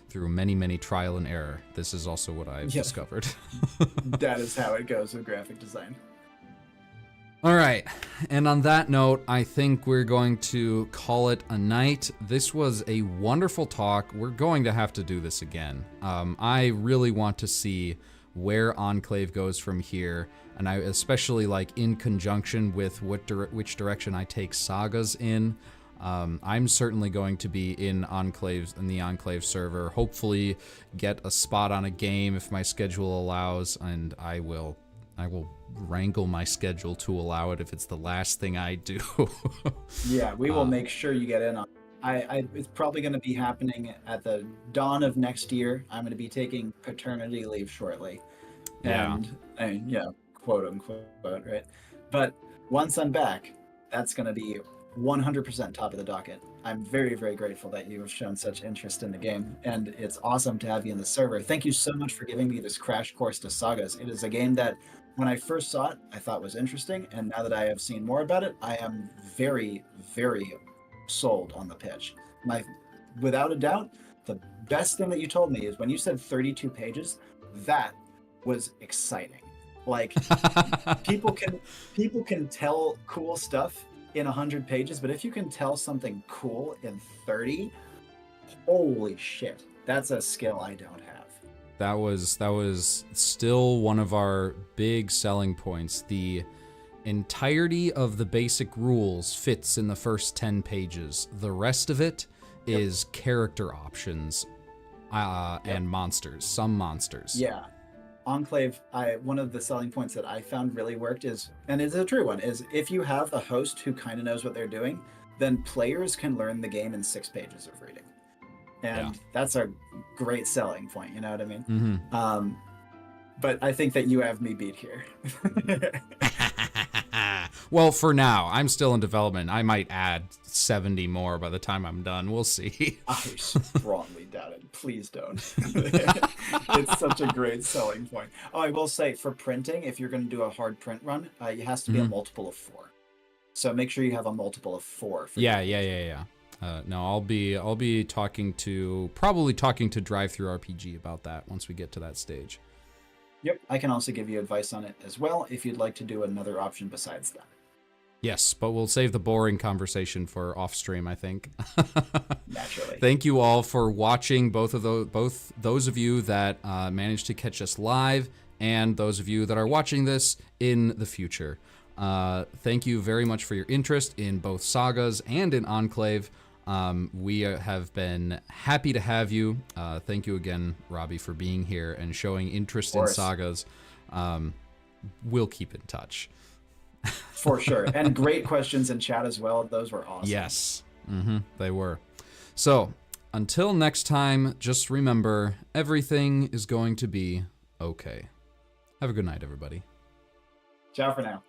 through many trial and error. This is also what I've discovered. That is how it goes with graphic design. All right, and on that note, I think we're going to call it a night. This was a wonderful talk. We're going to have to do this again. I really want to see where Enclave goes from here, and I especially like in conjunction with which direction I take Sagas in. I'm certainly going to be in the Enclave server. Hopefully, get a spot on a game if my schedule allows, and I will wrangle my schedule to allow it if it's the last thing I do. Yeah, we will make sure you get in on. It's probably going to be happening at the dawn of next year. I'm going to be taking paternity leave shortly, and quote unquote, right? But once I'm back, that's going to be 100% top of the docket. I'm very, very grateful that you have shown such interest in the game, and it's awesome to have you in the server. Thank you so much for giving me this crash course to Sagas. It is a game that, when I first saw it, I thought was interesting, and now that I have seen more about it, I am very, very sold on the pitch. Without a doubt, the best thing that you told me is when you said 32 pages, that was exciting. Like, people can tell cool stuff in 100 pages, but if you can tell something cool in 30, holy shit, that's a skill I don't have. That was still one of our big selling points. The entirety of the basic rules fits in the first 10 pages. The rest of it is character options and monsters, some monsters. Yeah. Enclave, one of the selling points that I found really worked is, and it's a true one, is if you have a host who kind of knows what they're doing, then players can learn the game in 6 pages of reading. And that's a great selling point, you know what I mean? Mm-hmm. But I think that you have me beat here. Well, for now, I'm still in development. I might add 70 more by the time I'm done. We'll see. I strongly doubt it. Please don't. It's such a great selling point. Oh, I will say, for printing, if you're going to do a hard print run, it has to be a multiple of 4. So make sure you have a multiple of 4. Yeah. No, I'll be talking to Drive Through RPG about that once we get to that stage. Yep, I can also give you advice on it as well if you'd like to do another option besides that. Yes, but we'll save the boring conversation for off stream, I think. Naturally. Thank you all for watching, both those of you that managed to catch us live and those of you that are watching this in the future. Thank you very much for your interest in both Sagas and in Enclave. We have been happy to have you. Thank you again, Robbie, for being here and showing interest in Sagas. We'll keep in touch. For sure. And great questions in chat as well. Those were awesome. Yes, they were. So until next time, just remember, everything is going to be okay. Have a good night, everybody. Ciao for now.